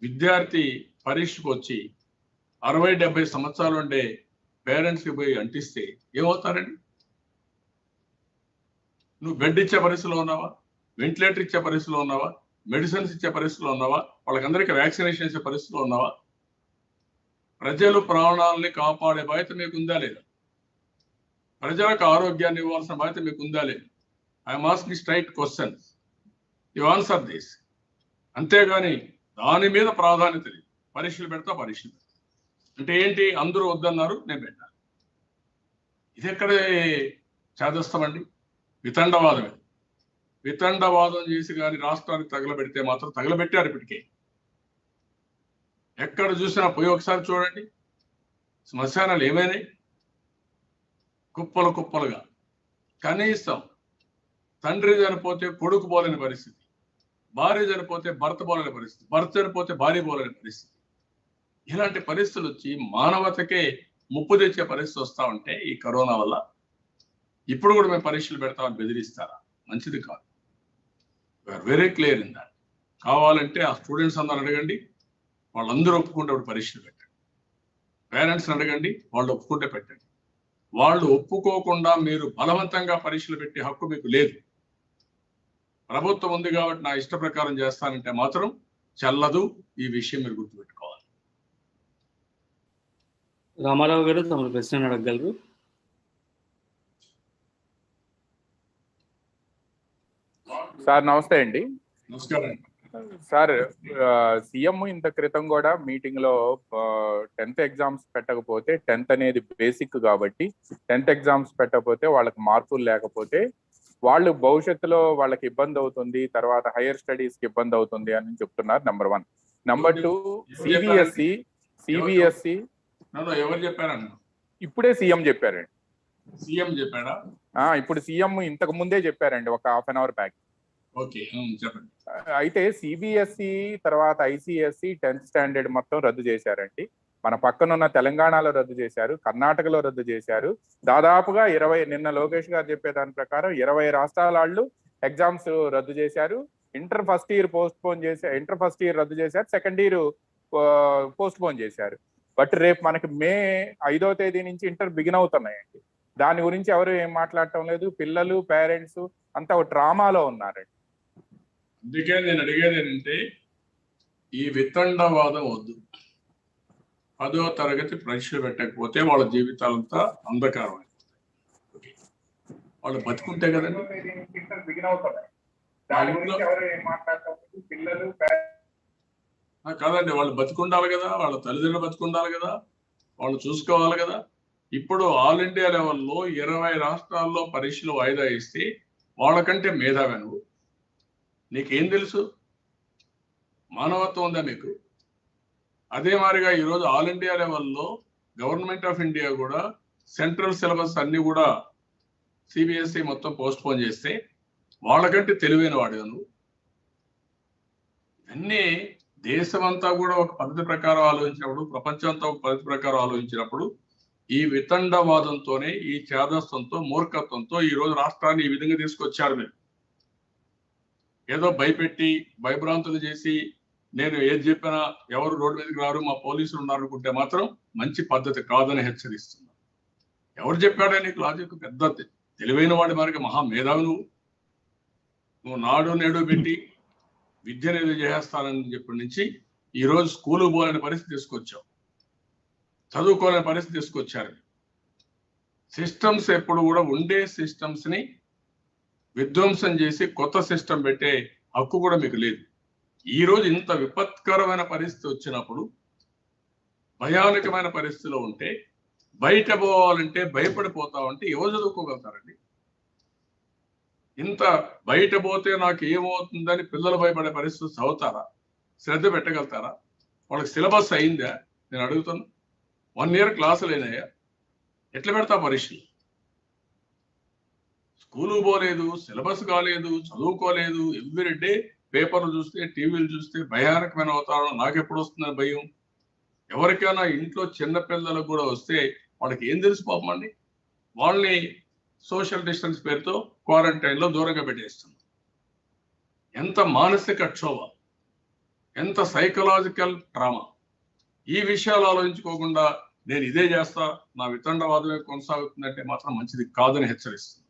విద్యార్థి పరీక్షకు వచ్చి 60-70 సంవత్సరాలు ఉండే పేరెంట్స్కి పోయి అంటిస్తే ఏమవుతారండి? నువ్వు బెడ్ ఇచ్చే పరిస్థితిలో ఉన్నావా? వెంటిలేటర్ ఇచ్చే పరిస్థితిలో ఉన్నావా? మెడిసిన్స్ ఇచ్చే పరిస్థితిలో ఉన్నావా? వాళ్ళకందరికీ వ్యాక్సినేషన్ ఇచ్చే పరిస్థితిలో ఉన్నావా? ప్రజలు ప్రాణాలని కాపాడే బాధ్యత మీకు ఉందా లేదా? ప్రజలకు ఆరోగ్యాన్ని ఇవ్వాల్సిన బాధ్యత మీకు ఉందా లేదా? I'm asking straight questions. You answer this. అంతేగాని దాని మీద ప్రాధాన్యత లేదు. పరీక్షలు పెడతా, పరీక్షలు పెడతా అంటే ఏంటి? అందరూ వద్దన్నారు, నేను పెట్టాను. ఇది ఎక్కడ చేదస్తామండి? వితండవాదమే. వితండవాదం చేసి కానీ రాష్ట్రానికి తగలబెడితే మాత్రం తగలబెట్టారు ఇప్పటికే. ఎక్కడ చూసినా పోయి ఒకసారి చూడండి, శ్మశానాలు ఏమైనాయి? కుప్పలు కుప్పలుగా. కనీసం తండ్రి చనిపోతే కొడుకు పోలేని పరిస్థితి, భార్య చనిపోతే భర్త పోలేని పరిస్థితి, భర్త చనిపోతే భార్య పోలేని పరిస్థితి. ఇలాంటి పరిస్థితులు వచ్చి మానవతకే ముప్పు తెచ్చే పరిస్థితి వస్తా ఉంటే ఈ కరోనా వల్ల ఇప్పుడు కూడా మేము పరీక్షలు పెడతామని బెదిరిస్తారా? మంచిది కాదు. We are very clear in that. కావాలంటే ఆ స్టూడెంట్స్ అందరూ అడగండి, వాళ్ళందరూ ఒప్పుకుంటే పరీక్షలు పెట్టండి. పేరెంట్స్ని అడగండి, వాళ్ళు ఒప్పుకుంటే పెట్టండి. వాళ్ళు ఒప్పుకోకుండా మీరు బలవంతంగా పరీక్షలు పెట్టే హక్కు మీకు లేదు. ప్రభుత్వం ఉంది కాబట్టి నా ఇష్ట ప్రకారం చేస్తానంటే మాత్రం చెల్లదు. ఈ విషయం మీరు గుర్తుపెట్టుకోవాలి. రామారావు గారు తమరు ప్రశ్న అడగగలరు. సార్ నమస్తే అండి. నమస్కారం సార్, సీఎం ఇంత క్రితం కూడా మీటింగ్ లో 10th ఎగ్జామ్స్ పెట్టకపోతే, 10th అనేది బేసిక్ కాబట్టి 10th ఎగ్జామ్స్ పెట్టకపోతే వాళ్ళకి మార్కులు లేకపోతే వాళ్ళు భవిష్యత్తులో వాళ్ళకి ఇబ్బంది అవుతుంది, తర్వాత హైయర్ స్టడీస్ కి ఇబ్బంది అవుతుంది అని చెప్తున్నారు. నెంబర్ 1. నెంబర్ 2, సిబిఎస్ఈ ఎవరు చెప్పారన్న? ఇప్పుడే సీఎం చెప్పారండి. సీఎం చెప్పాడా? ఇప్పుడు సీఎం ఇంతకు ముందే చెప్పారండి, ఒక half an hour back. Okay, చెప్పండి. అయితే సిబిఎస్ఈ తర్వాత ఐసిఎస్ఈ 10th స్టాండర్డ్ మొత్తం రద్దు చేశారండి. మన పక్కనున్న తెలంగాణలో రద్దు చేశారు, కర్ణాటకలో రద్దు చేశారు. దాదాపుగా 20, నిన్న లోకేష్ గారు చెప్పే దాని ప్రకారం 20 రాష్ట్రాల వాళ్ళు ఎగ్జామ్స్ రద్దు చేశారు. ఇంటర్ ఫస్ట్ ఇయర్ రద్దు చేశారు, సెకండ్ ఇయర్ పోస్ట్ పోన్ చేశారు. బట్ రేపు మనకి మే 5వ తేదీ నుంచి ఇంటర్ బిగిన్ అవుతున్నాయండి. దాని గురించి ఎవరు ఏం మాట్లాడటం లేదు. పిల్లలు, పేరెంట్స్ అంతా ఒక డ్రామాలో ఉన్నారండి. అందుకే నేను అడిగేది ఏంటంటే ఈ వితండవాదం వద్దు. 10వ తరగతి పరీక్షలు పెట్టకపోతే వాళ్ళ జీవితాలంతా అంధకారం అయిపోతాయి. వాళ్ళు బతుకుంటే కదండి. కాదండి, వాళ్ళు బతుకుండాలి కదా, వాళ్ళ తల్లిదండ్రులు బతుకుండాలి కదా, వాళ్ళు చూసుకోవాలి కదా. ఇప్పుడు ఆల్ ఇండియా లెవెల్లో 20 రాష్ట్రాల్లో పరీక్షలు వాయిదా ఇస్తే వాళ్ళకంటే మేధావి నువ్వు. నీకేం తెలుసు? మానవత్వం ఉందా మీకు? అదే మాదిరిగా ఈరోజు ఆల్ ఇండియా లెవెల్లో గవర్నమెంట్ ఆఫ్ ఇండియా కూడా సెంట్రల్ సిలబస్ అన్ని కూడా సిబిఎస్ఈ మొత్తం పోస్ట్ పోన్ చేస్తే వాళ్ళకంటే తెలివైన వాడు నువ్వు. ఇవన్నీ దేశమంతా కూడా ఒక పద్ధతి ప్రకారం ఆలోచించినప్పుడు, ప్రపంచం అంతా ఒక పద్ధతి ప్రకారం ఆలోచించినప్పుడు ఈ వితండవాదంతోనే, ఈ చేదస్తంతో, మూర్ఖత్వంతో ఈ రోజు రాష్ట్రాన్ని ఈ విధంగా తీసుకొచ్చారు. మీరు ఏదో భయపెట్టి భయభ్రాంతులు చేసి నేను ఏది చెప్పినా ఎవరు రోడ్డు మీదకి రారు, మా పోలీసులు ఉన్నారు అనుకుంటే మాత్రం మంచి పద్ధతి కాదని హెచ్చరిస్తున్నా. ఎవరు చెప్పాడే నీకు లాజిక్? పెద్ద తెలివైన వాడి మనకి మహా మేధావి నువ్వు నాడు నేడు పెట్టి విద్యను ఏదో చేస్తానని చెప్పి నుంచి ఈ రోజు స్కూలు పోలేని పరిస్థితి తీసుకొచ్చావు, చదువుకోలేని పరిస్థితి తీసుకొచ్చారు. సిస్టమ్స్ ఎప్పుడు కూడా ఉండే సిస్టమ్స్ ని విధ్వంసం చేసి కొత్త సిస్టమ్ పెట్టే హక్కు కూడా మీకు లేదు. ఈ రోజు ఇంత విపత్కరమైన పరిస్థితి వచ్చినప్పుడు, భయానకమైన పరిస్థితిలో ఉంటే, బయట పోవాలంటే భయపడిపోతా ఉంటే ఎవరు చదువుకోగలుగుతారండి? ఇంత బయట పోతే నాకు ఏమవుతుందని పిల్లలు భయపడే పరిస్థితి చదువుతారా? శ్రద్ధ పెట్టగలుగుతారా? వాళ్ళకి సిలబస్ అయిందా? నేను అడుగుతాను. 1 year క్లాసులు అయినాయా? ఎట్లా పెడతా పరీక్షలు? స్కూలు పోలేదు, సిలబస్ కాలేదు, చదువుకోలేదు. ఎవ్రీడే పేపర్లు చూస్తే, టీవీలు చూస్తే భయానకమైన వాతావరణం. నాకెప్పుడు వస్తుందని భయం. ఎవరికైనా ఇంట్లో చిన్న పిల్లలకు కూడా వస్తే వాళ్ళకి ఏం తెలుసు పాపం అండి? వాళ్ళని సోషల్ డిస్టెన్స్ పేరుతో క్వారంటైన్ లో దూరంగా పెట్టేస్తుంది. ఎంత మానసిక క్షోభ, ఎంత సైకలాజికల్ ట్రామా. ఈ విషయాలు ఆలోచించుకోకుండా నేను ఇదే చేస్తా, నా వితండవాదమే కొనసాగుతుందంటే మాత్రం మంచిది కాదని హెచ్చరిస్తుంది.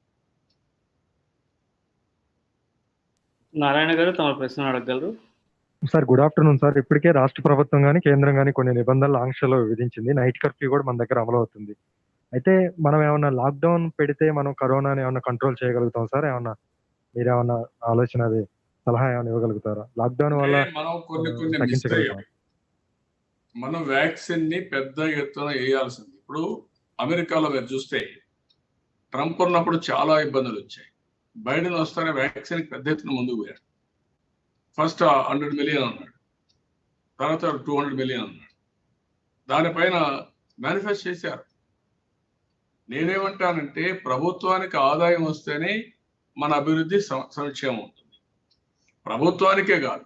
నారాయణ గారు తమ ప్రశ్న అడగగలరు. Sir, good afternoon sir. ఇప్పటికే రాష్ట్ర ప్రభుత్వం కానీ కేంద్రం కానీ కొన్ని నిబంధనలు, ఆంక్షలు విధించింది. నైట్ కర్ఫ్యూ కూడా మన దగ్గర అమలు అవుతుంది. అయితే మనం ఏమన్నా లాక్డౌన్ పెడితే మనం కరోనాని ఏమన్నా కంట్రోల్ చేయగలుగుతాం సార్? ఏమన్నా మీరేమన్నా ఆలోచన, అది సలహా ఏమైనా ఇవ్వగలుగుతారా? లాక్డౌన్ వల్ల మనం తగ్గించగలుగుతాం. మనం వ్యాక్సిన్ ని పెద్ద ఎత్తున వేయాల్సింది. ఇప్పుడు అమెరికాలో మీరు చూస్తే ట్రంప్ ఉన్నప్పుడు చాలా ఇబ్బందులు వచ్చాయి. బైడెన్ వస్తానే వ్యాక్సిన్ పెద్ద ఎత్తున ముందుకు పోయాడు. ఫస్ట్ 100 million అన్నాడు, తర్వాత 200 million అన్నాడు. దానిపైన మేనిఫెస్ట్ చేశారు. నేనేమంటానంటే ప్రభుత్వానికి ఆదాయం వస్తేనే మన అభివృద్ధి సంక్షేమం ఉంటుంది. ప్రభుత్వానికే కాదు,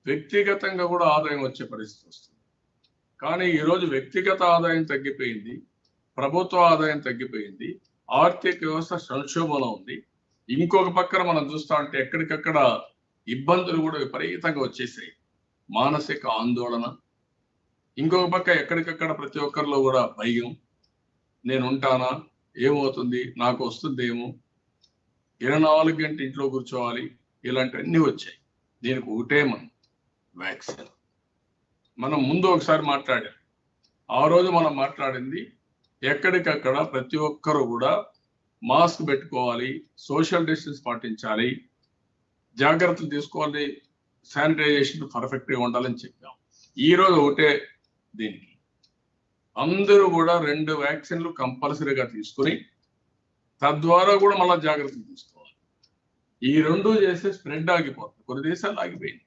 వ్యక్తిగతంగా కూడా ఆదాయం వచ్చే పరిస్థితి వస్తుంది. కానీ ఈరోజు వ్యక్తిగత ఆదాయం తగ్గిపోయింది, ప్రభుత్వ ఆదాయం తగ్గిపోయింది, ఆర్థిక వ్యవస్థ సంక్షోభంలో ఉంది. ఇంకొక పక్కన మనం చూస్తా ఉంటే ఎక్కడికక్కడ ఇబ్బందులు కూడా విపరీతంగా వచ్చేసాయి, మానసిక ఆందోళన. ఇంకొక పక్క ఎక్కడికక్కడ ప్రతి ఒక్కరిలో కూడా భయం, నేను ఉంటానా, ఏమవుతుంది, నాకు వస్తుందేమో, 24 గంటలు ఇంట్లో కూర్చోవాలి, ఇలాంటివన్నీ వచ్చాయి. దీనికి ఒకటే మనం వ్యాక్సిన్. మనం ముందు ఒకసారి మాట్లాడాం. ఆ రోజు మనం మాట్లాడింది ఎక్కడికక్కడ ప్రతి ఒక్కరు కూడా మాస్క్ పెట్టుకోవాలి, సోషల్ డిస్టెన్స్ పాటించాలి, జాగ్రత్తలు తీసుకోవాలి, శానిటైజేషన్ పర్ఫెక్ట్గా ఉండాలని చెప్పాం. ఈ రోజు ఒకటే, దీనికి అందరూ కూడా 2 వ్యాక్సిన్లు కంపల్సరీగా తీసుకుని తద్వారా కూడా మళ్ళీ జాగ్రత్తలు తీసుకోవాలి. ఈ 2 చేస్తే స్ప్రెడ్ ఆగిపోతుంది. కొన్ని దేశాలు ఆగిపోయింది.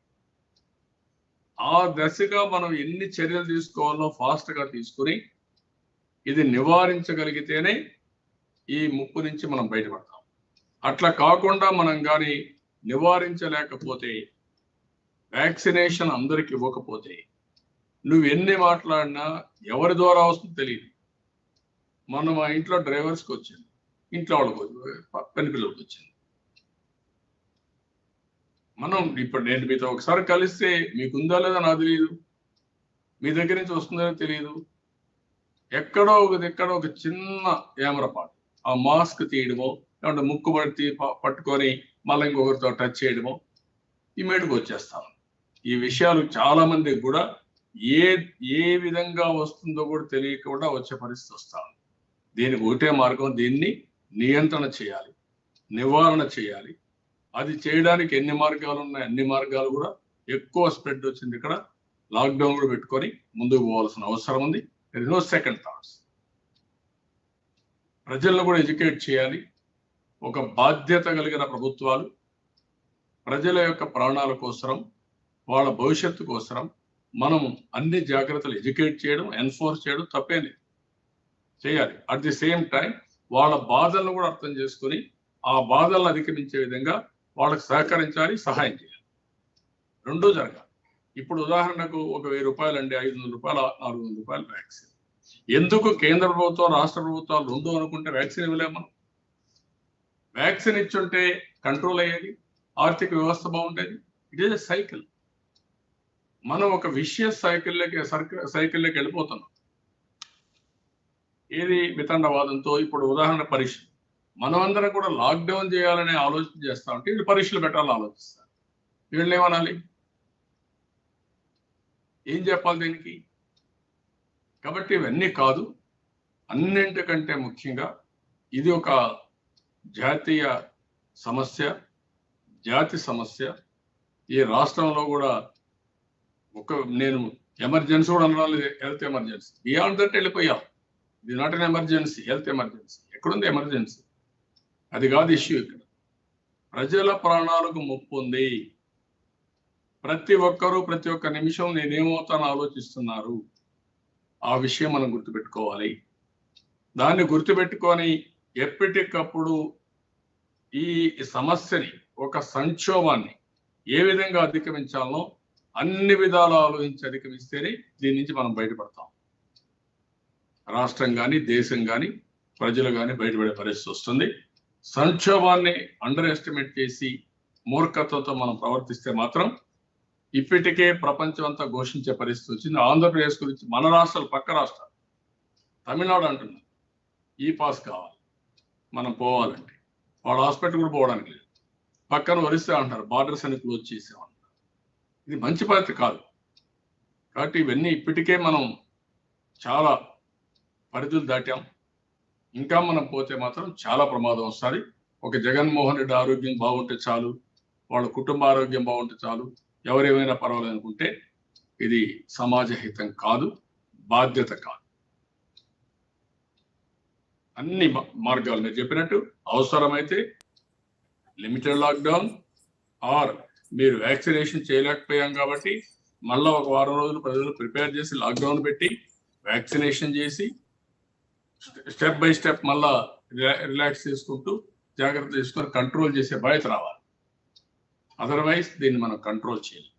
ఆ దశగా మనం ఎన్ని చర్యలు తీసుకోవాలో ఫాస్ట్ గా తీసుకుని ఇది నివారించగలిగితేనే ఈ ముప్పు నుంచి మనం బయటపడతాం. అట్లా కాకుండా మనం కానీ నివారించలేకపోతే, వ్యాక్సినేషన్ అందరికి ఇవ్వకపోతే, నువ్వు ఎన్ని మాట్లాడినా ఎవరి ద్వారా వస్తుందో తెలియదు. మన మా ఇంట్లో డ్రైవర్స్కి వచ్చింది, ఇంట్లో వాళ్ళకి, పని పిల్లలకి వచ్చింది. మనం ఇప్పుడు నేను మీతో ఒకసారి కలిస్తే మీకుందా లేదా నాకు తెలియదు, మీ దగ్గర నుంచి వస్తుందో తెలియదు. ఎక్కడో ఒక చిన్న ఏమరపాటు, ఆ మాస్క్ తీయడమో, లేదంటే ముక్కు పట్టుకొని మళ్ళీ ఇంకొకరితో టచ్ చేయడమో ఇమీడియట్గా వచ్చేస్తాం. ఈ విషయాలు చాలా మందికి కూడా ఏ విధంగా వస్తుందో కూడా తెలియకుండా వచ్చే పరిస్థితి వస్తాం. దీనికి ఒకటే మార్గం, దీన్ని నియంత్రణ చేయాలి, నివారణ చేయాలి. అది చేయడానికి ఎన్ని మార్గాలు ఉన్నాయి, అన్ని మార్గాలు కూడా ఎక్కువ స్ప్రెడ్ వచ్చింది. ఇక్కడ లాక్డౌన్ కూడా పెట్టుకొని ముందుకు పోవాల్సిన అవసరం ఉంది. There is no second thoughts. ప్రజలను కూడా ఎడ్యుకేట్ చేయాలి. ఒక బాధ్యత కలిగిన ప్రభుత్వాలు ప్రజల యొక్క ప్రాణాల కోసం, వాళ్ళ భవిష్యత్తు కోసం మనం అన్ని జాగ్రత్తలు ఎడ్యుకేట్ చేయడం, ఎన్ఫోర్స్ చేయడం తప్పేది చేయాలి. అట్ ది సేమ్ టైం వాళ్ళ బాధలను కూడా అర్థం చేసుకుని ఆ బాధలను అధిగమించే విధంగా వాళ్ళకి సహకరించాలి, సహాయం చేయాలి. 2 జరగాలి. ఇప్పుడు ఉదాహరణకు ఒక 1000 రూపాయలు అండి, 500 రూపాయలు, 400 రూపాయలు వ్యాక్సిన్. ఎందుకు కేంద్ర ప్రభుత్వం రాష్ట్ర ప్రభుత్వాలు రెండు అనుకుంటే వ్యాక్సిన్ ఇవ్వలేము మనం? వ్యాక్సిన్ ఇచ్చుంటే కంట్రోల్ అయ్యేది, ఆర్థిక వ్యవస్థ బాగుండేది. It is a cycle. మనం ఒక విషయస్ సైకిల్లోకి వెళ్ళిపోతున్నాం. ఏది వితండవాదంతో. ఇప్పుడు ఉదాహరణ పరీక్ష, మనమందరం కూడా లాక్డౌన్ చేయాలనే ఆలోచన చేస్తా ఉంటే వీళ్ళు పరీక్షలు పెట్టాలని ఆలోచిస్తారు. వీళ్ళు ఏమనాలి, ఏం చెప్పాలి దీనికి? కాబట్టి ఇవన్నీ కాదు, అన్నింటికంటే ముఖ్యంగా ఇది ఒక జాతీయ సమస్య, జాతి సమస్య. ఈ రాష్ట్రంలో కూడా నేను ఎమర్జెన్సీ కూడా అనాలి, హెల్త్ ఎమర్జెన్సీ. బియాండ్ దట్ వెళ్ళిపోయాం. ఇది not an emergency, health emergency. ఎక్కడుంది ఎమర్జెన్సీ? అది కాదు ఇష్యూ. ఇక్కడ ప్రజల ప్రాణాలకు ముప్పు ఉంది. ప్రతి ఒక్కరూ ప్రతి ఒక్క నిమిషం నేనేమవుతానో ఆలోచిస్తున్నారు. ఆ విషయం మనం గుర్తుపెట్టుకోవాలి. దాన్ని గుర్తుపెట్టుకొని ఎప్పటికప్పుడు ఈ సమస్యని, ఒక సంక్షోభాన్ని ఏ విధంగా అధిగమించాలనో అన్ని విధాలు ఆలోచించి అధిగమిస్తేనే దీని నుంచి మనం బయటపడతాం. రాష్ట్రం కానీ, దేశం కానీ, ప్రజలు కానీ బయటపడే పరిస్థితి వస్తుంది. సంక్షోభాన్ని అండర్ ఎస్టిమేట్ చేసి మూర్ఖత్వంతో మనం ప్రవర్తిస్తే మాత్రం ఇప్పటికే ప్రపంచం అంతా ఘోషించే పరిస్థితి వచ్చింది. ఆంధ్రప్రదేశ్ గురించి మన రాష్ట్రాలు, పక్క రాష్ట్రాలు, తమిళనాడు అంటున్నారు ఈ పాస్ కావాలి మనం పోవాలంటే. వాళ్ళ హాస్పిటల్ కూడా పోవడానికి లేదు. పక్కన ఒరిస్సా అంటారు బార్డర్స్ అని క్లోజ్ చేసామంటారు. ఇది మంచి పద్ధతి కాదు. కాబట్టి ఇవన్నీ ఇప్పటికే మనం చాలా పరిధులు దాటాం. ఇంకా మనం పోతే మాత్రం చాలా ప్రమాదం వస్తుంది. ఒక జగన్మోహన్ రెడ్డి ఆరోగ్యం బాగుంటే చాలు, వాళ్ళ కుటుంబ ఆరోగ్యం బాగుంటే చాలు, ఎవరేమైనా పర్వాలేదు అనుకుంటే ఇది సమాజ హితం కాదు, బాధ్యత కాదు. అన్ని మార్గాలు మీరు చెప్పినట్టు అవసరమైతే లిమిటెడ్ లాక్డౌన్, ఆర్ మీరు వ్యాక్సినేషన్ చేయలేకపోయాం కాబట్టి మళ్ళీ ఒక వారం రోజులు ప్రజలు ప్రిపేర్ చేసి లాక్డౌన్ పెట్టి వ్యాక్సినేషన్ చేసి స్టెప్ బై స్టెప్ మళ్ళా రిలాక్స్ చేసుకుంటూ జాగ్రత్త తీసుకొని కంట్రోల్ చేసే బాధ్యత రావాలి. అదర్వైజ్ దీన్ని మనం కంట్రోల్ చేయాలి.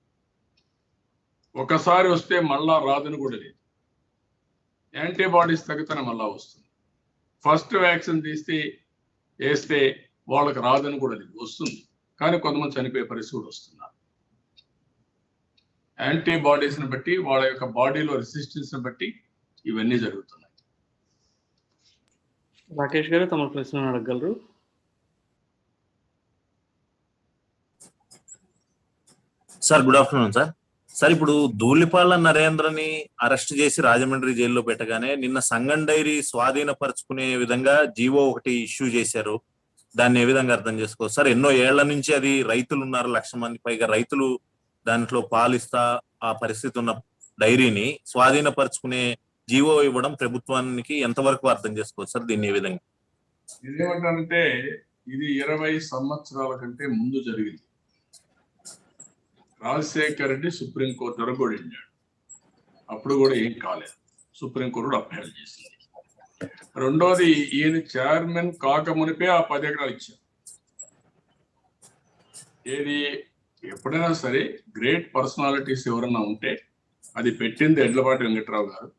ఒకసారి వస్తే మళ్ళా రాదని కూడా లేదు. యాంటీబాడీస్ తగ్గుతానే మళ్ళా వస్తుంది. ఫస్ట్ వ్యాక్సిన్ వేస్తే వాళ్ళకి రాదని కూడా లేదు, వస్తుంది. కానీ కొంతమంది చనిపోయే పరిస్థితి కూడా వస్తున్నారు. యాంటీబాడీస్ని బట్టి, వాళ్ళ యొక్క బాడీలో రెసిస్టెన్స్ని బట్టి ఇవన్నీ జరుగుతున్నాయి. రాకేష్ గారు తమ ప్రశ్న అడగగలరు. Sir good afternoon sir. Sir ఇప్పుడు ధూళిపాల నరేంద్రని అరెస్ట్ చేసి రాజమండ్రి జైల్లో పెట్టగానే నిన్న సంగం డైరీ స్వాధీనపరుచుకునే విధంగా జీవో ఒకటి ఇష్యూ చేశారు. దాన్ని ఏ విధంగా అర్థం చేసుకోవచ్చు సార్? ఎన్నో ఏళ్ల నుంచి అది రైతులు ఉన్నారు, 1,00,000 మంది పైగా రైతులు దాంట్లో పాలిస్తా ఆ పరిస్థితి ఉన్న డైరీని స్వాధీనపరుచుకునే జీవో ఇవ్వడం ప్రభుత్వానికి ఎంతవరకు అర్థం చేసుకోవచ్చు సార్? దీన్ని ఏ విధంగా? ఇదేమంటారంటే ఇది 20 సంవత్సరాల కంటే ముందు జరిగింది. రాజశేఖర్ రెడ్డి సుప్రీంకోర్టు వరకు కూడా వెళ్ళాడు. అప్పుడు కూడా ఏం కాలేదు. సుప్రీంకోర్టు అప్పీల్ చేసింది. రెండోది, ఈయన చైర్మన్ కాకమునిపే ఆ 10 ఎకరాలు ఇచ్చారు. ఏది ఎప్పుడైనా సరే గ్రేట్ పర్సనాలిటీస్ ఎవరన్నా ఉంటే అది పెట్టింది ఎడ్లపాటి వెంకట్రావు గారు,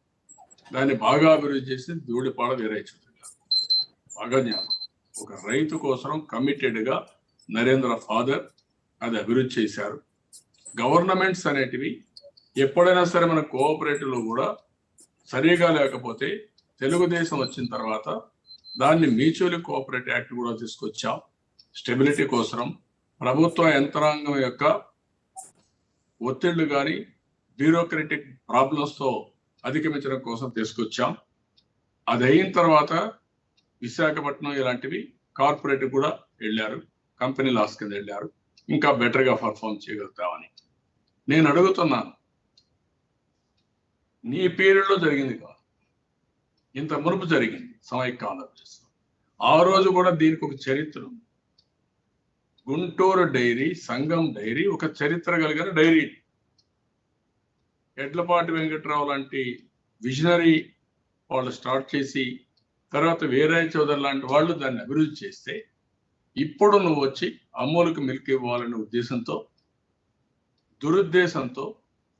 దాన్ని బాగా అభివృద్ధి చేసింది ధూళిపాల వీరయ్య చౌదరి గారు. బాగా జ్ఞానం. ఒక రైతు కోసం కమిటెడ్గా నరేంద్ర ఫాదర్ అది అభివృద్ధి చేశారు. గవర్నమెంట్స్ అనేటివి ఎప్పుడైనా సరే మన కోఆపరేటివ్లో కూడా సరిగా లేకపోతే తెలుగుదేశం వచ్చిన తర్వాత దాన్ని మ్యూచువల్ కోఆపరేటివ్ యాక్ట్ కూడా తీసుకొచ్చాం. స్టెబిలిటీ కోసం ప్రభుత్వ యంత్రాంగం యొక్క ఒత్తిళ్లు కానీ బ్యూరోక్రటిక్ ప్రాబ్లమ్స్తో అధిగమించడం కోసం తీసుకొచ్చాం. అది అయిన తర్వాత విశాఖపట్నం ఇలాంటివి కార్పొరేట్ కూడా వెళ్ళారు, కంపెనీ లాస్ కింద వెళ్ళారు. ఇంకా బెటర్గా పర్ఫామ్ చేయగలుగుతామని నేను అడుగుతున్నాను. నీ పీరియడ్లో జరిగింది కాదు, ఇంత మునుపు జరిగింది సమైక్య ఆంధ్రప్రదేశ్లో. ఆ రోజు కూడా దీనికి ఒక చరిత్ర ఉంది. గుంటూరు డైరీ, సంగం డైరీ ఒక చరిత్ర కలిగిన డైరీ. ఎడ్లపాటి వెంకట్రావు లాంటి విజనరీ వాళ్ళు స్టార్ట్ చేసి తర్వాత వీరయ్య చౌదరి లాంటి వాళ్ళు దాన్ని అభివృద్ధి చేస్తే ఇప్పుడు నువ్వు వచ్చి అమూల్కి మిల్క్ ఇవ్వాలనే ఉద్దేశంతో, దురుద్దేశంతో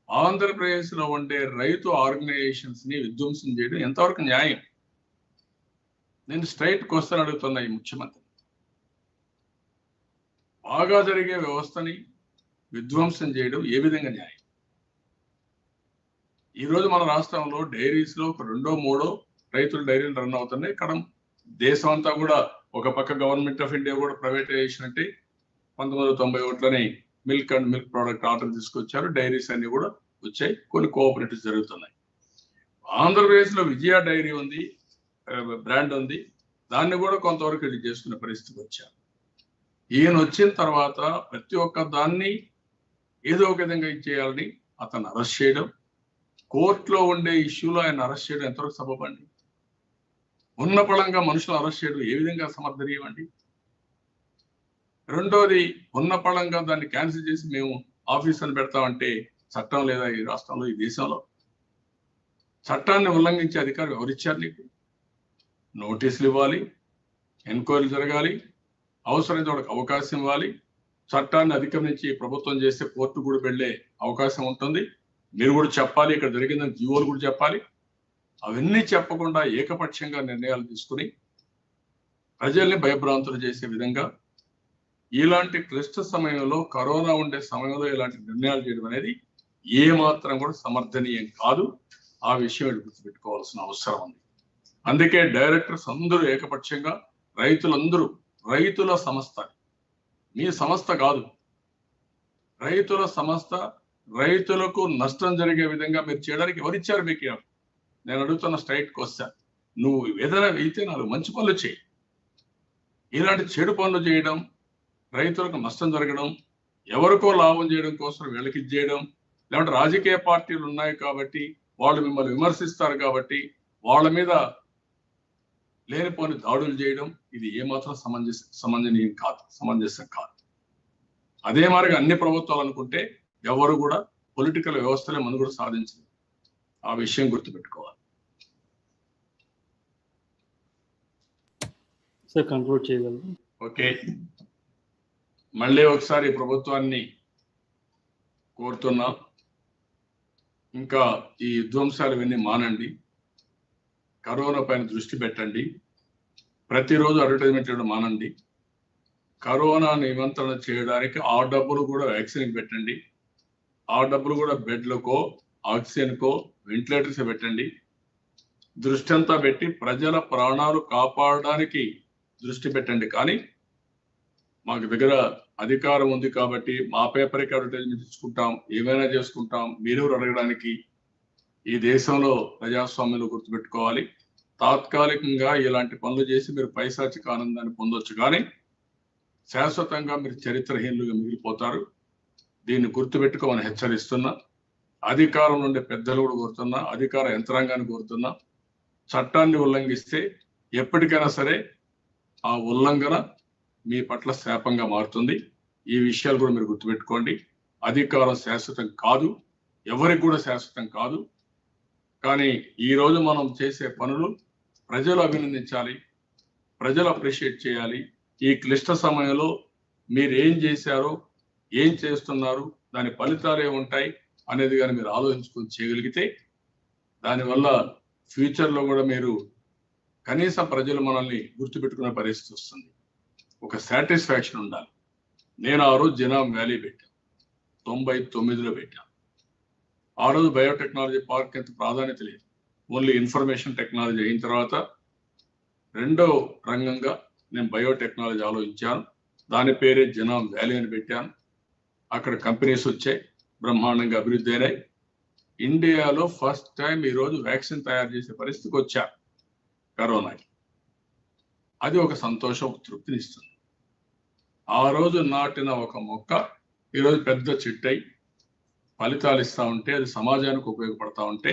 ఆంధ్రప్రదేశ్ లో ఉండే రైతు ఆర్గనైజేషన్స్ ని విధ్వంసం చేయడం ఎంతవరకు న్యాయం? నేను స్ట్రైట్ క్వశ్చన్ అడుగుతున్నా ఈ ముఖ్యమంత్రి. బాగా జరిగే వ్యవస్థని విధ్వంసం చేయడం ఏ విధంగా న్యాయం? ఈ రోజు మన రాష్ట్రంలో డైరీస్ లో ఒక 2-3 రైతుల డైరీలు రన్ అవుతున్నాయి. ఇక్కడ దేశం అంతా కూడా ఒక పక్క గవర్నమెంట్ ఆఫ్ ఇండియా కూడా ప్రైవేటైజేషన్ అంటే 1991లోనే milk and milk product order తీసుకొచ్చారు. డైరీస్ అన్ని కూడా వచ్చాయి. కొన్ని కోఆపరేటివ్స్ జరుగుతున్నాయి. ఆంధ్రప్రదేశ్ లో విజయ డైరీ ఉంది, బ్రాండ్ ఉంది. దాన్ని కూడా కొంతవరకు ఇది చేసుకునే పరిస్థితికి వచ్చారు. ఈయన వచ్చిన తర్వాత ప్రతి ఒక్క దాన్ని ఏదో ఒక విధంగా ఇచ్చేయాలని అతను అరెస్ట్ చేయడం, కోర్టులో ఉండే ఇష్యూలో ఆయన అరెస్ట్ చేయడం ఎంతవరకు సబబండి? ఉన్న పళంగా మనుషులు అరెస్ట్ చేయడం ఏ విధంగా సమర్థనీయమండి? రెండోది, ఉన్న పళంగా దాన్ని క్యాన్సిల్ చేసి మేము ఆఫీసర్ని పెడతామంటే చట్టం లేదా ఈ రాష్ట్రంలో, ఈ దేశంలో? చట్టాన్ని ఉల్లంఘించే అధికారం ఎవరిచ్చారు నీకు? నోటీసులు ఇవ్వాలి, ఎంక్వైరీ జరగాలి, అవసరమైతే వాళ్ళకి అవకాశం ఇవ్వాలి. చట్టాన్ని అధిగమించి ప్రభుత్వం చేస్తే కోర్టు కూడా వెళ్లే అవకాశం ఉంటుంది. మీరు కూడా చెప్పాలి, ఇక్కడ జరిగిందని జీవోలు కూడా చెప్పాలి. అవన్నీ చెప్పకుండా ఏకపక్షంగా నిర్ణయాలు తీసుకుని ప్రజల్ని భయభ్రాంతులు చేసే విధంగా ఇలాంటి క్లిష్ట సమయంలో, కరోనా ఉండే సమయంలో ఇలాంటి నిర్ణయాలు చేయడం అనేది ఏ మాత్రం కూడా సమర్థనీయం కాదు. ఆ విషయం గుర్తుపెట్టుకోవాల్సిన అవసరం ఉంది. అందుకే డైరెక్టర్స్ అందరూ ఏకపక్షంగా, రైతులందరూ, రైతుల సంస్థ, మీ సంస్థ కాదు, రైతుల సంస్థ, రైతులకు నష్టం జరిగే విధంగా మీరు చేయడానికి ఎవరిచ్చారు మీకు? నేను అడుగుతున్న స్ట్రైట్ క్వశ్చన్. నువ్వు ఏదైనా అయితే 4 మంచి పనులు చేయి. ఇలాంటి చెడు పనులు చేయడం, రైతులకు నష్టం జరగడం, ఎవరికో లాభం చేయడం కోసం వీళ్ళకి చేయడం, లేదంటే రాజకీయ పార్టీలు ఉన్నాయి కాబట్టి వాళ్ళు మిమ్మల్ని విమర్శిస్తారు కాబట్టి వాళ్ళ మీద లేనిపోని దాడులు చేయడం, ఇది ఏమాత్రం సమంజనీయం కాదు, సమంజసం కాదు. అదే మాదిరిగా అన్ని ప్రభుత్వాలు అనుకుంటే ఎవరు కూడా పొలిటికల్ వ్యవస్థలే మనుగడ సాధించలేదు. ఆ విషయం గుర్తుపెట్టుకోవాలి. సార్ కంక్లూడ్ చేయగలరు? ఓకే, మళ్ళీ ఒకసారి ప్రభుత్వాన్ని కోరుతున్నా, ఇంకా ఈ విధ్వంసాలు ఇవన్నీ మానండి, కరోనా పైన దృష్టి పెట్టండి, ప్రతిరోజు అడ్వర్టైజ్మెంట్ చేయడం మానండి, కరోనా నియంత్రణ చేయడానికి ఆ డబ్బులు కూడా వ్యాక్సిన్ పెట్టండి, ఆ డబ్బులు కూడా బెడ్లకో, ఆక్సిజన్కో, వెంటిలేటర్స్ పెట్టండి. దృష్టి అంతా పెట్టి ప్రజల ప్రాణాలు కాపాడడానికి దృష్టి పెట్టండి. కానీ మాకు దగ్గర అధికారం ఉంది కాబట్టి మా పేపర్కి అడ్వర్టైజ్మెంట్ ఇచ్చుకుంటాం, ఏమైనా చేసుకుంటాం, మీరెవరు అడగడానికి? ఈ దేశంలో ప్రజాస్వామ్యంలో గుర్తుపెట్టుకోవాలి, తాత్కాలికంగా ఇలాంటి పనులు చేసి మీరు పైశాచిక ఆనందాన్ని పొందొచ్చు, కానీ శాశ్వతంగా మీరు చరిత్రహీనులుగా మిగిలిపోతారు. దీన్ని గుర్తుపెట్టుకోమని హెచ్చరిస్తున్నా. అధికారం నుండి పెద్దలు కూడా కోరుతున్నా, అధికార యంత్రాంగాన్ని కోరుతున్నా, చట్టాన్ని ఉల్లంఘిస్తే ఎప్పటికైనా సరే ఆ ఉల్లంఘన మీ పట్ల శాపంగా మారుతుంది. ఈ విషయాలు కూడా మీరు గుర్తుపెట్టుకోండి. అధికారం శాశ్వతం కాదు, ఎవరికి కూడా శాశ్వతం కాదు. కానీ ఈ రోజు మనం చేసే పనులు ప్రజలు అభినందించాలి, ప్రజలు అప్రిషియేట్ చేయాలి. ఈ క్లిష్ట సమయంలో మీరు ఏం చేశారో, ఏం చేస్తున్నారు, దాని ఫలితాలు ఏముంటాయి అనేది కానీ మీరు ఆలోచించుకొని చేయగలిగితే దానివల్ల ఫ్యూచర్లో కూడా మీరు కనీసం ప్రజలు మనల్ని గుర్తుపెట్టుకునే పరిస్థితి వస్తుంది. ఒక సాటిస్ఫాక్షన్ ఉండాలి. నేను ఆ రోజు జనాం వ్యాలీ పెట్టాను, 99లో పెట్టాను. ఆ రోజు బయోటెక్నాలజీ పార్క్ ఎంత ప్రాధాన్యత లేదు, ఓన్లీ ఇన్ఫర్మేషన్ టెక్నాలజీ అయిన తర్వాత రెండో రంగంగా నేను బయోటెక్నాలజీ ఆలోచించాను. దాని పేరే జనాం వ్యాలీ అని పెట్టాను. అక్కడ కంపెనీస్ వచ్చాయి, బ్రహ్మాండంగా అభివృద్ధి అయినాయి. ఇండియాలో ఫస్ట్ టైం ఈరోజు వ్యాక్సిన్ తయారు చేసే పరిస్థితికి వచ్చారు కరోనాకి. అది ఒక సంతోషం, ఒక తృప్తిని ఇస్తుంది. ఆ రోజు నాటిన ఒక మొక్క ఈరోజు పెద్ద చెట్టై ఫలితాలు ఇస్తా ఉంటే, అది సమాజానికి ఉపయోగపడతా ఉంటే,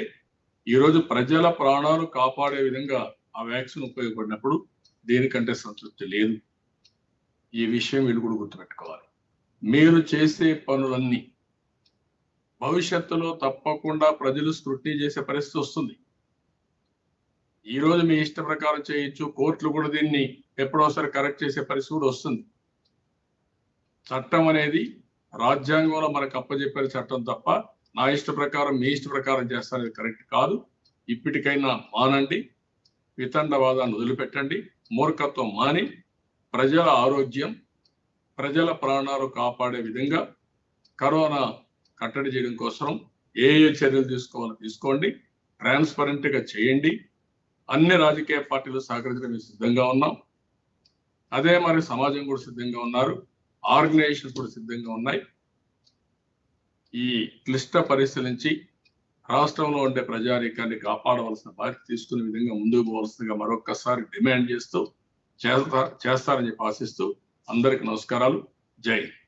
ఈరోజు ప్రజల ప్రాణాలు కాపాడే విధంగా ఆ వ్యాక్సిన్ ఉపయోగపడినప్పుడు దేనికంటే సంతృప్తి లేదు. ఈ విషయం వీళ్ళు కూడా గుర్తుపెట్టుకోవాలి. మీరు చేసే పనులన్నీ భవిష్యత్తులో తప్పకుండా ప్రజలు స్క్రూటినీ చేసే పరిస్థితి వస్తుంది. ఈ రోజు మీ ఇష్ట ప్రకారం చేయొచ్చు, కోర్టులు కూడా దీన్ని ఎప్పుడోసారి కరెక్ట్ చేసే పరిస్థితి కూడా వస్తుంది. చట్టం అనేది రాజ్యాంగంలో మనకు అప్పచెప్పే చట్టం తప్ప నా ఇష్ట ప్రకారం మీ ఇష్ట ప్రకారం చేస్తారనేది కరెక్ట్ కాదు. ఇప్పటికైనా మానండి, వితండవాదాన్ని వదిలిపెట్టండి, మూర్ఖత్వం మాని ప్రజల ఆరోగ్యం, ప్రజల ప్రాణాలు కాపాడే విధంగా కరోనా కట్టడి చేయడం కోసం ఏ చర్యలు తీసుకోవాలో తీసుకోండి. ట్రాన్స్పరెంట్ గా చేయండి. అన్ని రాజకీయ పార్టీలు సహకరించడానికి సిద్ధంగా ఉన్నాం. అదే మరి సమాజం కూడా సిద్ధంగా ఉన్నారు, ఆర్గనైజేషన్స్ కూడా సిద్ధంగా ఉన్నాయి. ఈ క్లిష్ట పరిస్థితి నుంచి రాష్ట్రంలో ఉండే ప్రజానీకాన్ని కాపాడవలసిన బాధ్యత తీసుకునే విధంగా ముందుకు పోవాల్సిందిగా మరొక్కసారి డిమాండ్ చేస్తూ చేస్తారని చెప్పి ఆశిస్తూ అందరికి నమస్కారాలు. జై హింద్.